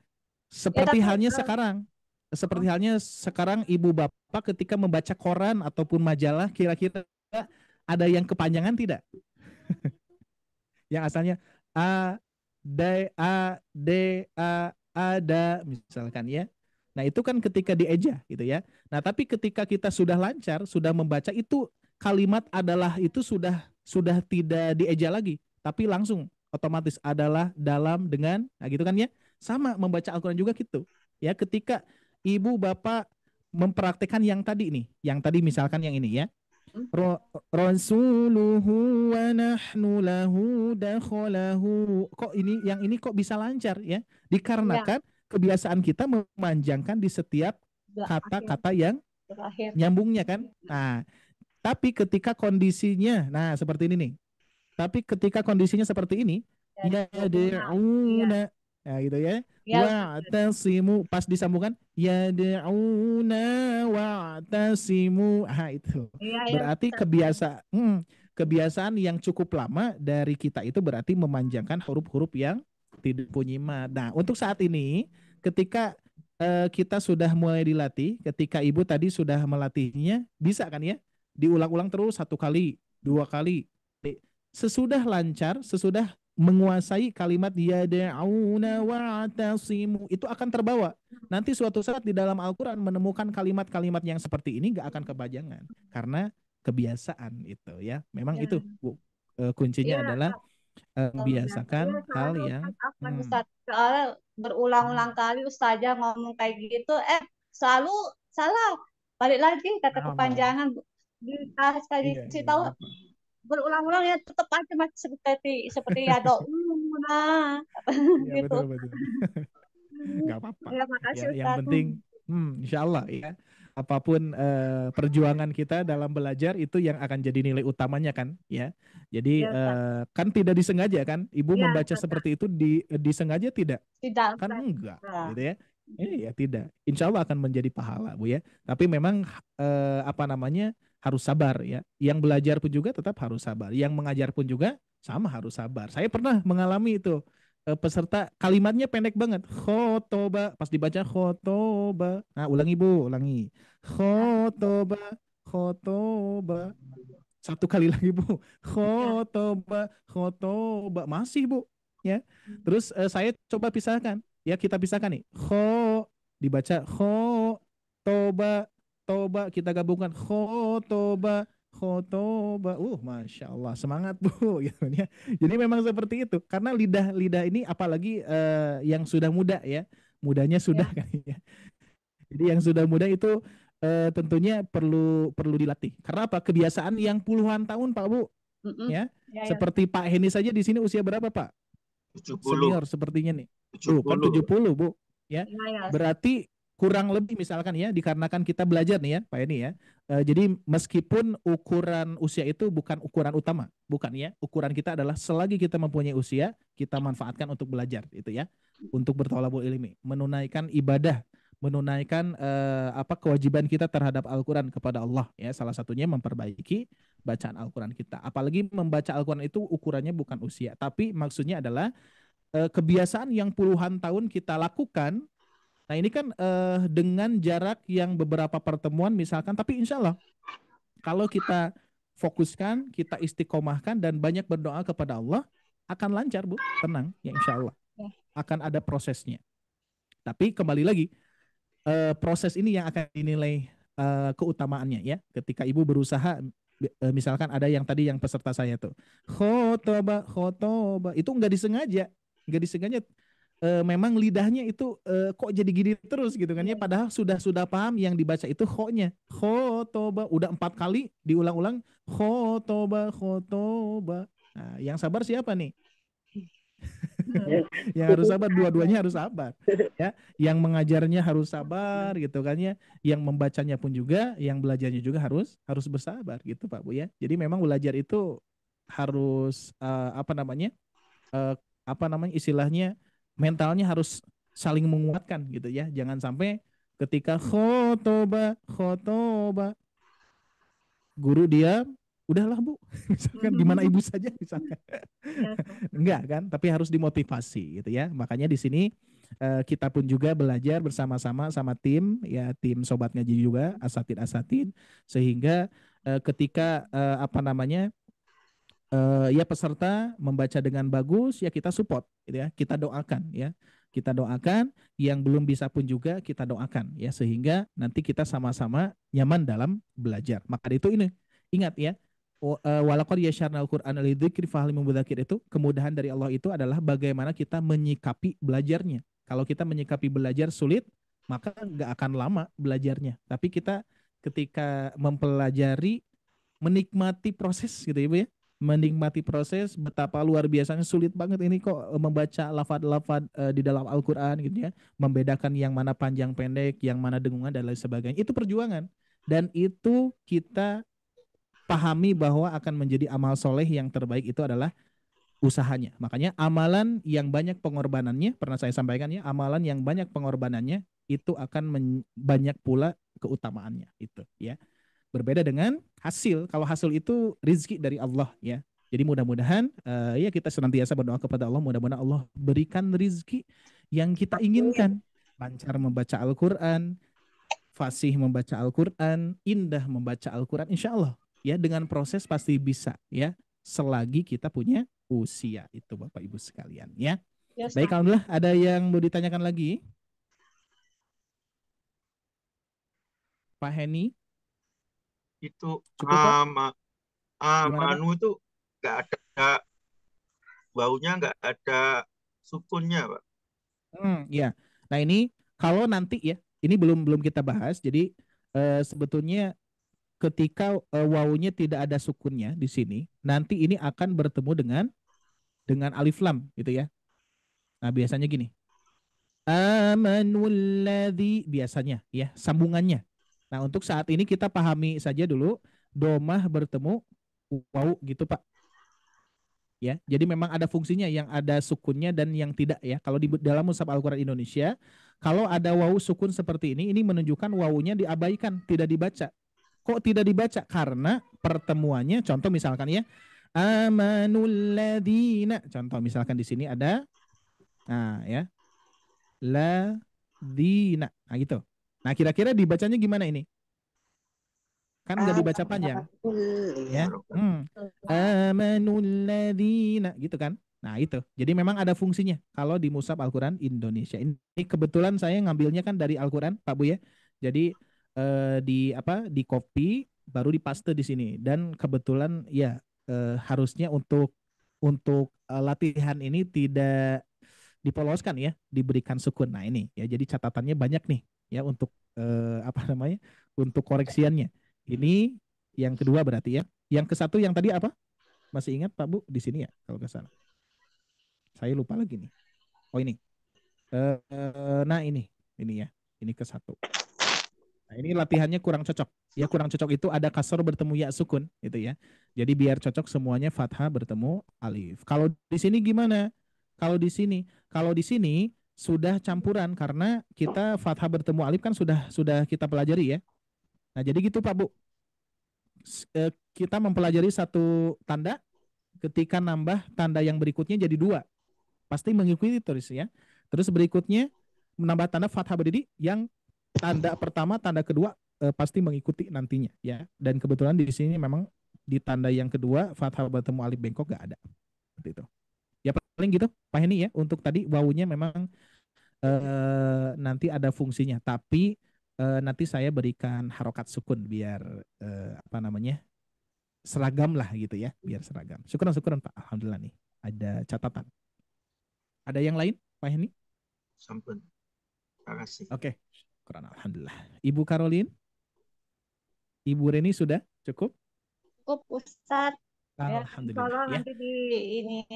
Ya seperti tapi halnya sekarang ibu bapak ketika membaca koran ataupun majalah, kira-kira ada yang kepanjangan tidak? Yang asalnya a, ada misalkan ya. Nah itu kan ketika dieja gitu ya. Nah tapi ketika kita sudah lancar, sudah membaca itu kalimat adalah itu sudah tidak dieja lagi, tapi langsung otomatis adalah dalam dengan, nah gitu kan ya. Sama membaca Al-Quran juga gitu. Ya ketika ibu bapak mempraktekkan yang tadi nih, yang tadi misalkan yang ini ya. Rasuluhu wa nahnu lahu dakhalahu. Kok yang ini kok bisa lancar ya? Dikarenakan kebiasaan kita memanjangkan di setiap kata-kata yang terakhir. nyambungnya kan. Nah, tapi ketika kondisinya, nah seperti ini nih. Tapi ketika kondisinya seperti ini, ya da'una, nah gitu ya. Wa'tasimu pas disambungkan ya da'una wa'tasimu. Ah itu. Berarti kebiasaan yang cukup lama dari kita itu berarti memanjangkan huruf-huruf yang tidak punya mad. Nah, untuk saat ini ketika kita sudah mulai dilatih, ketika ibu tadi sudah melatihnya, bisa kan ya? Diulang-ulang terus 1 kali, 2 kali. Sesudah lancar, sesudah menguasai kalimat yada'una wa'tasimu, itu akan terbawa. Nanti suatu saat di dalam Al-Quran menemukan kalimat-kalimat yang seperti ini gak akan kebajangan. Karena kebiasaan itu ya. Memang itu Bu, kuncinya adalah membiasakan hal yang Soalnya berulang-ulang kali Ustazah ngomong kayak gitu, selalu salah. Balik lagi kata kepanjangan, dikasih tahu berulang-ulang ya tetap aja masih seperti ya doa gitu. Betul. Nggak apa-apa. Ya, makasih, Yang Ustaz. penting, insya Allah ya, apapun perjuangan kita dalam belajar itu yang akan jadi nilai utamanya kan, ya. Jadi kan tidak disengaja kan, ibu membaca seperti itu disengaja tidak? Tidak. Kan enggak, gitu ya. Ya tidak. Insya Allah akan menjadi pahala, Bu ya. Tapi memang apa namanya harus sabar ya. Yang belajar pun juga tetap harus sabar. Yang mengajar pun juga sama harus sabar. Saya pernah mengalami itu. Peserta kalimatnya pendek banget. Khotoba. Pas dibaca khotoba. Nah ulangi Bu, ulangi. Khotoba, khotoba. Satu kali lagi Bu. Khotoba, khotoba. Masih Bu. Ya. Terus saya coba pisahkan. Ya kita pisahkan nih. Dibaca toba, toba. Kita gabungkan toba, toba. Masya Allah. Semangat Bu. Gitu ya. Jadi memang seperti itu. Karena lidah-lidah ini apalagi yang sudah muda ya. Mudanya sudah kan ya. Jadi yang sudah muda itu tentunya perlu dilatih. Karena apa? Kebiasaan yang puluhan tahun Pak Bu. Ya. Seperti Pak Heni saja di sini usia berapa Pak? 70. Senior sepertinya nih. Tuh, kan 70 Bu. Ya. Berarti kurang lebih misalkan ya, dikarenakan kita belajar nih ya Pak Heni ya. Jadi meskipun ukuran usia itu bukan ukuran utama, bukan ya. Ukuran kita adalah selagi kita mempunyai usia, kita manfaatkan untuk belajar itu ya. Untuk bertolabul ilmi, menunaikan ibadah, menunaikan kewajiban kita terhadap Al-Quran kepada Allah ya, salah satunya memperbaiki bacaan Al-Quran kita. Apalagi membaca Al-Quran itu ukurannya bukan usia, tapi maksudnya adalah kebiasaan yang puluhan tahun kita lakukan. Nah ini kan dengan jarak yang beberapa pertemuan misalkan, tapi insya Allah kalau kita fokuskan, kita istiqomahkan dan banyak berdoa kepada Allah, akan lancar Bu, tenang ya insya Allah. Akan ada prosesnya. Tapi kembali lagi, proses ini yang akan dinilai keutamaannya ya. Ketika ibu berusaha, misalkan ada yang tadi yang peserta saya tuh, khotoba, khotoba, itu nggak disengaja, memang lidahnya itu kok jadi gini terus gitu kan ya. Padahal sudah paham yang dibaca itu khoknya, khotoba, udah 4 kali diulang-ulang, khotoba, khotoba. Nah, yang sabar siapa nih? Yang harus sabar, dua-duanya harus sabar ya. Yang mengajarnya harus sabar gitu kan ya, yang membacanya pun juga, yang belajarnya juga harus bersabar gitu Pak Bu ya. Jadi memang belajar itu harus istilahnya mentalnya harus saling menguatkan gitu ya. Jangan sampai ketika khotoba guru diam, udahlah Bu, misalkan gimana ibu saja misalkan. Enggak kan, tapi harus dimotivasi gitu ya. Makanya di sini kita pun juga belajar bersama-sama sama tim ya, tim sobat ngaji juga, asatid sehingga ketika ya peserta membaca dengan bagus ya kita support gitu ya, kita doakan ya. Kita doakan, yang belum bisa pun juga kita doakan ya, sehingga nanti kita sama-sama nyaman dalam belajar. Maka itu ini ingat ya, walaqad yasyarnal Qur'ana lidzikri fahal mudzakir, itu kemudahan dari Allah itu adalah bagaimana kita menyikapi belajarnya. Kalau kita menyikapi belajar sulit, maka nggak akan lama belajarnya. Tapi kita ketika mempelajari, menikmati proses gitu Ibu ya. Menikmati proses, betapa luar biasanya sulit banget ini kok membaca lafaz-lafaz di dalam Al-Qur'an gitu ya. Membedakan yang mana panjang pendek, yang mana dengungan dan lain sebagainya. Itu perjuangan. Dan itu kita pahami bahwa akan menjadi amal soleh yang terbaik itu adalah usahanya. Makanya amalan yang banyak pengorbanannya, pernah saya sampaikan ya, amalan yang banyak pengorbanannya itu akan banyak pula keutamaannya itu ya. Berbeda dengan hasil. Kalau hasil itu rizki dari Allah ya. Jadi mudah-mudahan ya kita senantiasa berdoa kepada Allah, mudah-mudahan Allah berikan rizki yang kita inginkan. Lancar membaca Al-Quran, fasih membaca Al-Quran, indah membaca Al-Quran, insya Allah ya, dengan proses pasti bisa ya, selagi kita punya usia itu Bapak Ibu sekalian ya. Baik, alhamdulillah. Ada yang mau ditanyakan lagi? Pak Heni? Itu cukup amanu itu nggak ada baunya, nggak ada sukunnya Pak. Ya. Nah ini kalau nanti ya, ini belum kita bahas. Jadi sebetulnya ketika wawunya tidak ada sukunnya di sini, nanti ini akan bertemu dengan alif lam gitu ya. Nah biasanya gini, amanul ladzi, biasanya ya sambungannya. Nah untuk saat ini kita pahami saja dulu, domah bertemu wawu gitu Pak. Ya, jadi memang ada fungsinya yang ada sukunnya dan yang tidak ya. Kalau di dalam mushaf Al-Quran Indonesia, Kalau ada wawu sukun seperti ini menunjukkan wawunya diabaikan, tidak dibaca. Kok tidak dibaca? Karena pertemuannya, contoh misalkan ya, amanul ladina. Contoh misalkan di sini ada, nah ya, ladina. Nah gitu. Nah kira-kira dibacanya gimana ini? Kan nggak dibaca panjang. Ya. Amanul ladina. Gitu kan. Nah itu. Jadi memang ada fungsinya kalau di Mushaf Al-Quran Indonesia. Ini kebetulan saya ngambilnya kan dari Al-Quran, Pak Bu ya. Jadi di copy baru dipaste di sini. Dan kebetulan ya harusnya untuk latihan ini tidak dipoloskan ya, diberikan sukun. Nah ini ya, jadi catatannya banyak nih ya untuk untuk koreksiannya. Ini yang kedua berarti ya. Yang ke satu yang tadi apa? Masih ingat Pak Bu di sini ya kalau nggak salah. Saya lupa lagi nih. Oh ini. Nah ini ya. Ini ke satu. Nah ini latihannya kurang cocok. Ya kurang cocok itu ada kasor bertemu ya sukun itu ya. Jadi biar cocok semuanya fathah bertemu alif. Kalau di sini gimana? Kalau di sini sudah campuran karena kita fathah bertemu alif kan sudah kita pelajari ya. Nah jadi gitu Pak Bu. Kita mempelajari satu tanda, ketika nambah tanda yang berikutnya jadi dua, pasti mengikuti terus ya. Terus berikutnya menambah tanda fathah berdiri, yang tanda pertama, tanda kedua pasti mengikuti nantinya ya. Dan kebetulan di sini memang di tanda yang kedua fathah bertemu alif bengkok gak ada. Seperti itu. Ya paling gitu Pak Heni ya. Untuk tadi wawunya memang nanti ada fungsinya, tapi nanti saya berikan harokat sukun biar seragam lah gitu ya, biar seragam. Syukuran Pak. Alhamdulillah nih ada catatan. Ada yang lain Pak Heni? Sampun. Terima kasih. Oke. Syukuran, alhamdulillah. Ibu Caroline? Ibu Reni sudah cukup? Cukup Ustadz. Ya, Alhamdulillah ya. nanti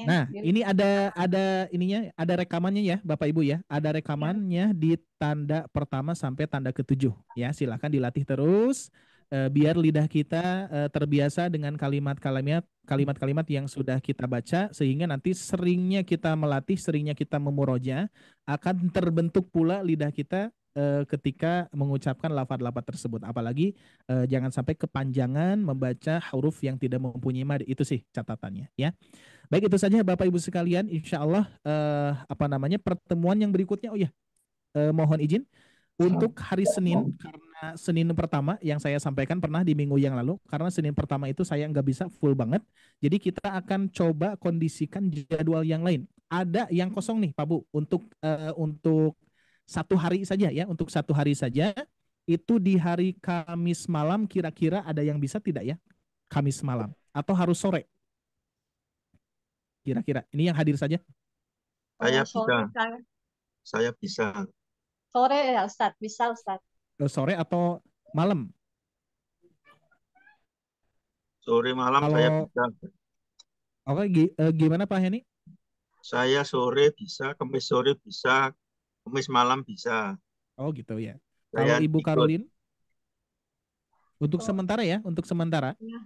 Nah, ini ada ininya, ada rekamannya ya, Bapak Ibu ya. Ada rekamannya di tanda pertama sampai tanda ke-7 ya. Silakan dilatih terus biar lidah kita terbiasa dengan kalimat-kalimat yang sudah kita baca, sehingga nanti seringnya kita melatih, seringnya kita memuroja, akan terbentuk pula lidah kita ketika mengucapkan lafaz-lafaz tersebut. Apalagi jangan sampai kepanjangan membaca huruf yang tidak mempunyai mad. Itu sih catatannya ya. Baik, itu saja Bapak Ibu sekalian. Insya Allah pertemuan yang berikutnya, mohon izin untuk hari Senin, karena Senin pertama yang saya sampaikan pernah di minggu yang lalu, karena Senin pertama itu saya nggak bisa full banget. Jadi kita akan coba kondisikan jadwal yang lain. Ada yang kosong nih Pak Bu untuk satu hari saja ya, untuk satu hari saja. Itu di hari Kamis malam, kira-kira ada yang bisa tidak ya? Kamis malam atau harus sore? Kira-kira ini yang hadir saja. Saya bisa. Saya bisa. Sore ya Ustadz, bisa Ustadz. Sore atau malam? Sore malam saya bisa. Oke, gimana Pak Heni? Saya sore bisa, Kamis sore bisa, Kamis malam bisa. Oh gitu ya. Kalau Ibu Caroline? Untuk sementara ya, untuk sementara. Ya.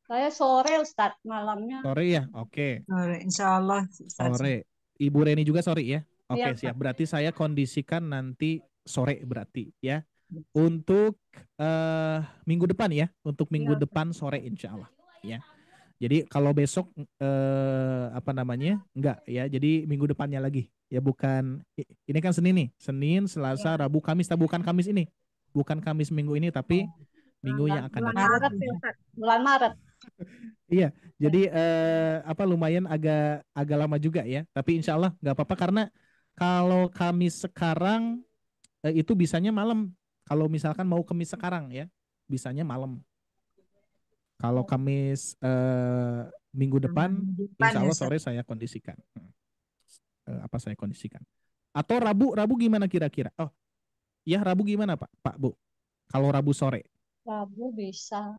Saya sore Ustadz, malamnya. Sore ya, oke. Sore, insya Allah. Sore. Ibu Reni juga sore ya? Oke, siap. Berarti saya kondisikan nanti sore berarti ya. Untuk minggu depan ya, untuk minggu depan sore insya Allah ya. Jadi kalau besok enggak ya. Jadi minggu depannya lagi ya, bukan ini kan Senin nih, Senin, Selasa, Rabu, Kamis. Bukan Kamis ini, bukan Kamis minggu ini, tapi minggu yang akan datang. Bulan Maret. Iya, jadi lumayan agak lama juga ya. Tapi insya Allah nggak apa-apa, karena kalau Kamis sekarang itu bisanya malam. Kalau misalkan mau Kamis sekarang ya, bisanya malam. Kalau Kamis minggu depan, insya Allah sore saya kondisikan. Saya kondisikan. Atau Rabu gimana kira-kira? Oh, ya Rabu gimana Pak Bu? Kalau Rabu sore? Rabu bisa.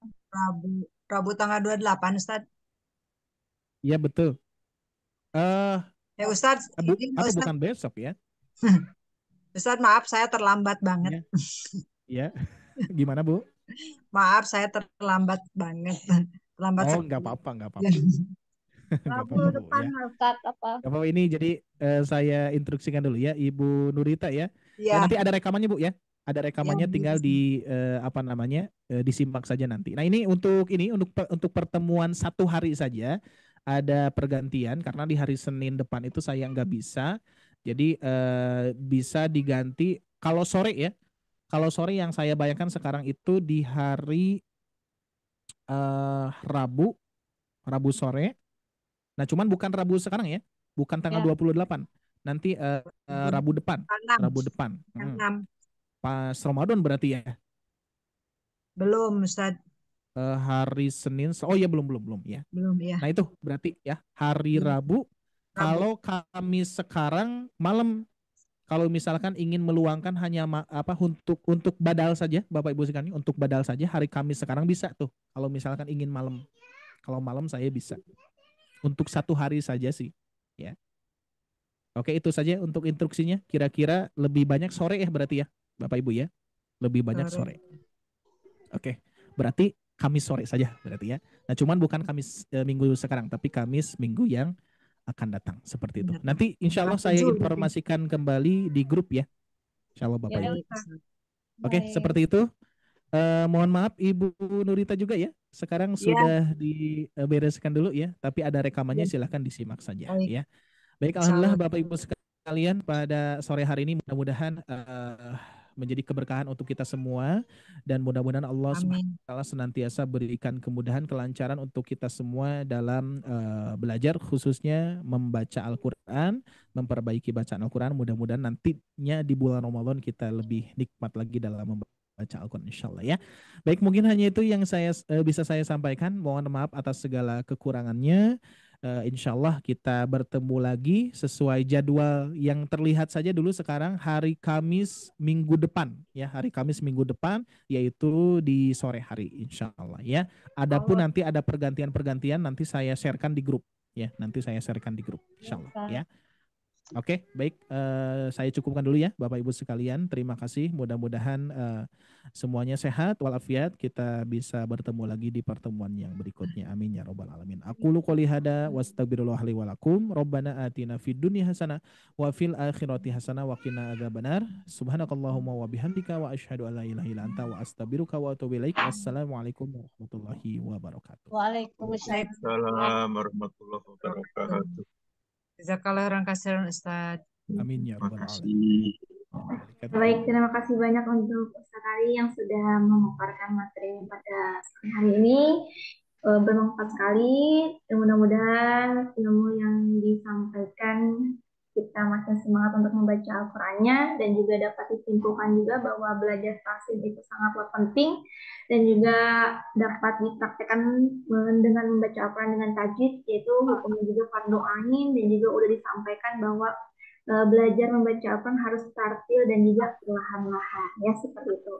Rabu tanggal 28 Ustadz. Iya betul. Ya Ustadz, atau bukan besok ya? Ustadz maaf saya terlambat banget. Ya, gimana Bu? Maaf saya terlambat banget. Terlambat. Oh nggak apa-apa. Nggak Rabu apa-apa Bu depan ya. Ustaz. Ustadz apa? Nggak apa-apa, ini jadi saya instruksikan dulu ya Ibu Nurita ya. Dan Iya, nanti ada rekamannya Bu ya. Ada ya rekamannya, tinggal di apa namanya, disimak saja nanti. Nah ini untuk pertemuan satu hari saja ada pergantian karena di hari Senin depan itu saya nggak bisa. Jadi bisa diganti kalau sore ya. Kalau sore yang saya bayangkan sekarang itu di hari Rabu, Rabu sore. Nah, cuman bukan Rabu sekarang ya, bukan tanggal Ya, 28. Nanti Rabu depan, enam, Rabu depan. enam. Pas Ramadan berarti ya. Belum Ustaz, Hari Senin. Oh iya, belum ya. belum ya. Nah, itu berarti ya hari Belum. Rabu. Rabu. Kalau Kamis sekarang malam, kalau misalkan ingin meluangkan hanya untuk badal saja, Bapak Ibu sekalian, untuk badal saja hari Kamis sekarang bisa tuh. Kalau misalkan ingin malam. Kalau malam saya bisa. Untuk satu hari saja sih, ya. Oke, itu saja untuk instruksinya. Kira-kira lebih banyak sore ya berarti ya, Bapak Ibu ya. Lebih banyak Sore. sore. Oke, berarti Kamis sore saja berarti ya. Nah, cuman bukan Kamis minggu sekarang, tapi Kamis minggu yang akan datang seperti itu. Nanti insya Allah saya informasikan kembali di grup ya. Insya Allah Bapak ya Ibu. Ustaz. Oke, Baik. seperti itu. Mohon maaf Ibu Nurita juga ya. Sekarang Ya, sudah dibereskan dulu ya. Tapi ada rekamannya, silahkan disimak saja baik. ya. Baik, Insya alhamdulillah Allah. Bapak Ibu sekalian, pada sore hari ini mudah-mudahan menjadi keberkahan untuk kita semua, dan mudah-mudahan Allah Amin. Subhanahu wa taala senantiasa berikan kemudahan, kelancaran untuk kita semua dalam belajar, khususnya membaca Al-Qur'an, memperbaiki bacaan Al-Qur'an. Mudah-mudahan nantinya di bulan Ramadan kita lebih nikmat lagi dalam membaca Al-Quran, insyaallah ya. Baik, mungkin hanya itu yang bisa saya sampaikan. Mohon maaf atas segala kekurangannya. Insya Allah kita bertemu lagi sesuai jadwal yang terlihat saja dulu sekarang, hari Kamis minggu depan ya, hari Kamis minggu depan, yaitu di sore hari insya Allah ya. Adapun nanti ada pergantian-pergantian, nanti saya sharekan di grup ya, nanti saya sharekan di grup insya Allah ya. Oke, baik. Saya cukupkan dulu ya, Bapak Ibu sekalian. Terima kasih. Mudah-mudahan semuanya sehat walafiat. Kita bisa bertemu lagi di pertemuan yang berikutnya. Amin ya robbal alamin. Aku lu qouli hada wastagfirullah li wa lakum. Rabbana atina fid dunya hasanah wa fil akhirati hasanah wa qina adzabannar. Subhanakallahumma wa bihamdika wa asyhadu an la ilaha illa anta wa astaghfiruka wa atubu ilaik. Wassalamualaikum warahmatullahi wabarakatuh. Waalaikumsalam. Waalaikumsalam warahmatullahi wabarakatuh. Jazakallah khairan katsiran Ustaz. Amin ya Terima robbal alamin. kasih. Baik, terima kasih banyak untuk Ustaz Ari yang sudah memaparkan materi pada sore hari ini. Bermanfaat sekali. Mudah-mudahan ilmu yang disampaikan kita makin semangat untuk membaca Al-Qur'annya, dan juga dapat disimpulkan juga bahwa belajar tahsin itu sangatlah penting, dan juga dapat dipraktekkan dengan membaca Al-Quran dengan tajwid, yaitu hukumnya juga fardu ain, dan juga udah disampaikan bahwa belajar membaca Al-Quran harus tartil dan juga perlahan-lahan ya, seperti itu.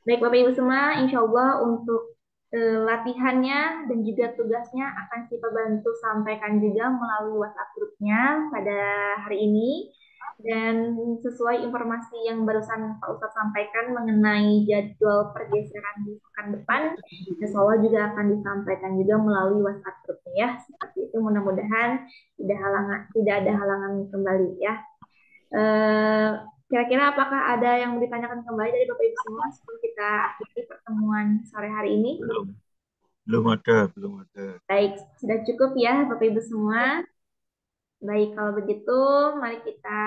Baik Bapak Ibu semua, insya Allah untuk latihannya dan juga tugasnya akan kita bantu sampaikan juga melalui WhatsApp grupnya pada hari ini. Dan sesuai informasi yang barusan Pak Ustadz sampaikan mengenai jadwal pergeseran di pekan depan, insya Allah juga akan disampaikan juga melalui WhatsApp grupnya ya. Seperti itu, mudah-mudahan tidak ada halangan kembali ya. Kira-kira apakah ada yang ditanyakan kembali dari Bapak Ibu semua sebelum kita akhiri pertemuan sore hari ini? Belum ada. Baik, sudah cukup ya Bapak Ibu semua. Baik, kalau begitu mari kita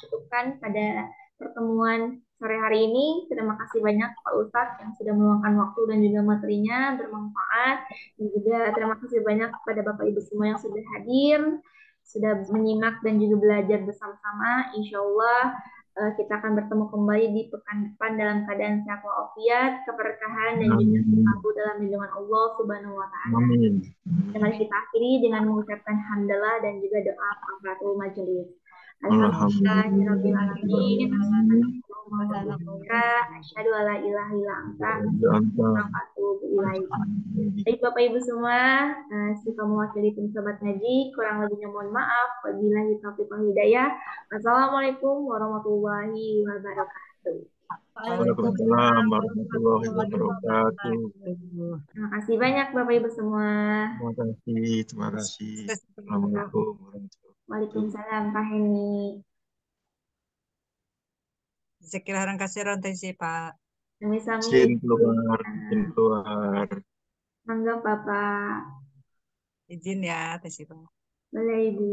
cukupkan pada pertemuan sore hari ini. Terima kasih banyak Pak Ustadz yang sudah meluangkan waktu dan juga materinya bermanfaat. Dan juga terima kasih banyak kepada Bapak Ibu semua yang sudah hadir, sudah menyimak dan juga belajar bersama-sama. Insya Allah kita akan bertemu kembali di pekan depan dalam keadaan sehat walafiat, keberkahan, dan juga selalu dalam lindungan Allah Subhanahu wa Ta'ala. Dan mari kita akhiri dengan mengucapkan hamdalah dan juga doa kafaratul majelis. Alhamdulillahirabbil alamin. Asyhadu alla ilaha illa anta astaghfiruka wa atubu ilaik. Baik Bapak Ibu semua, suka mewakili tim Sobat Ngaji, kurang lebihnya mohon maaf. Wabillahi taufiq wal hidayah. Wassalamualaikum warahmatullahi wabarakatuh. Waalaikumsalam warahmatullahi wabarakatuh. Terima kasih banyak Bapak Ibu semua. Terima kasih, terima kasih. Assalamualaikum warahmatullahi wabarakatuh. Waalaikumsalam Pak Heni. Jazakallahu khairan sih Pak. Sami-sami. Izin keluar, izin keluar. Mangga Bapak. Izin ya, Teh Sipa. Boleh Ibu.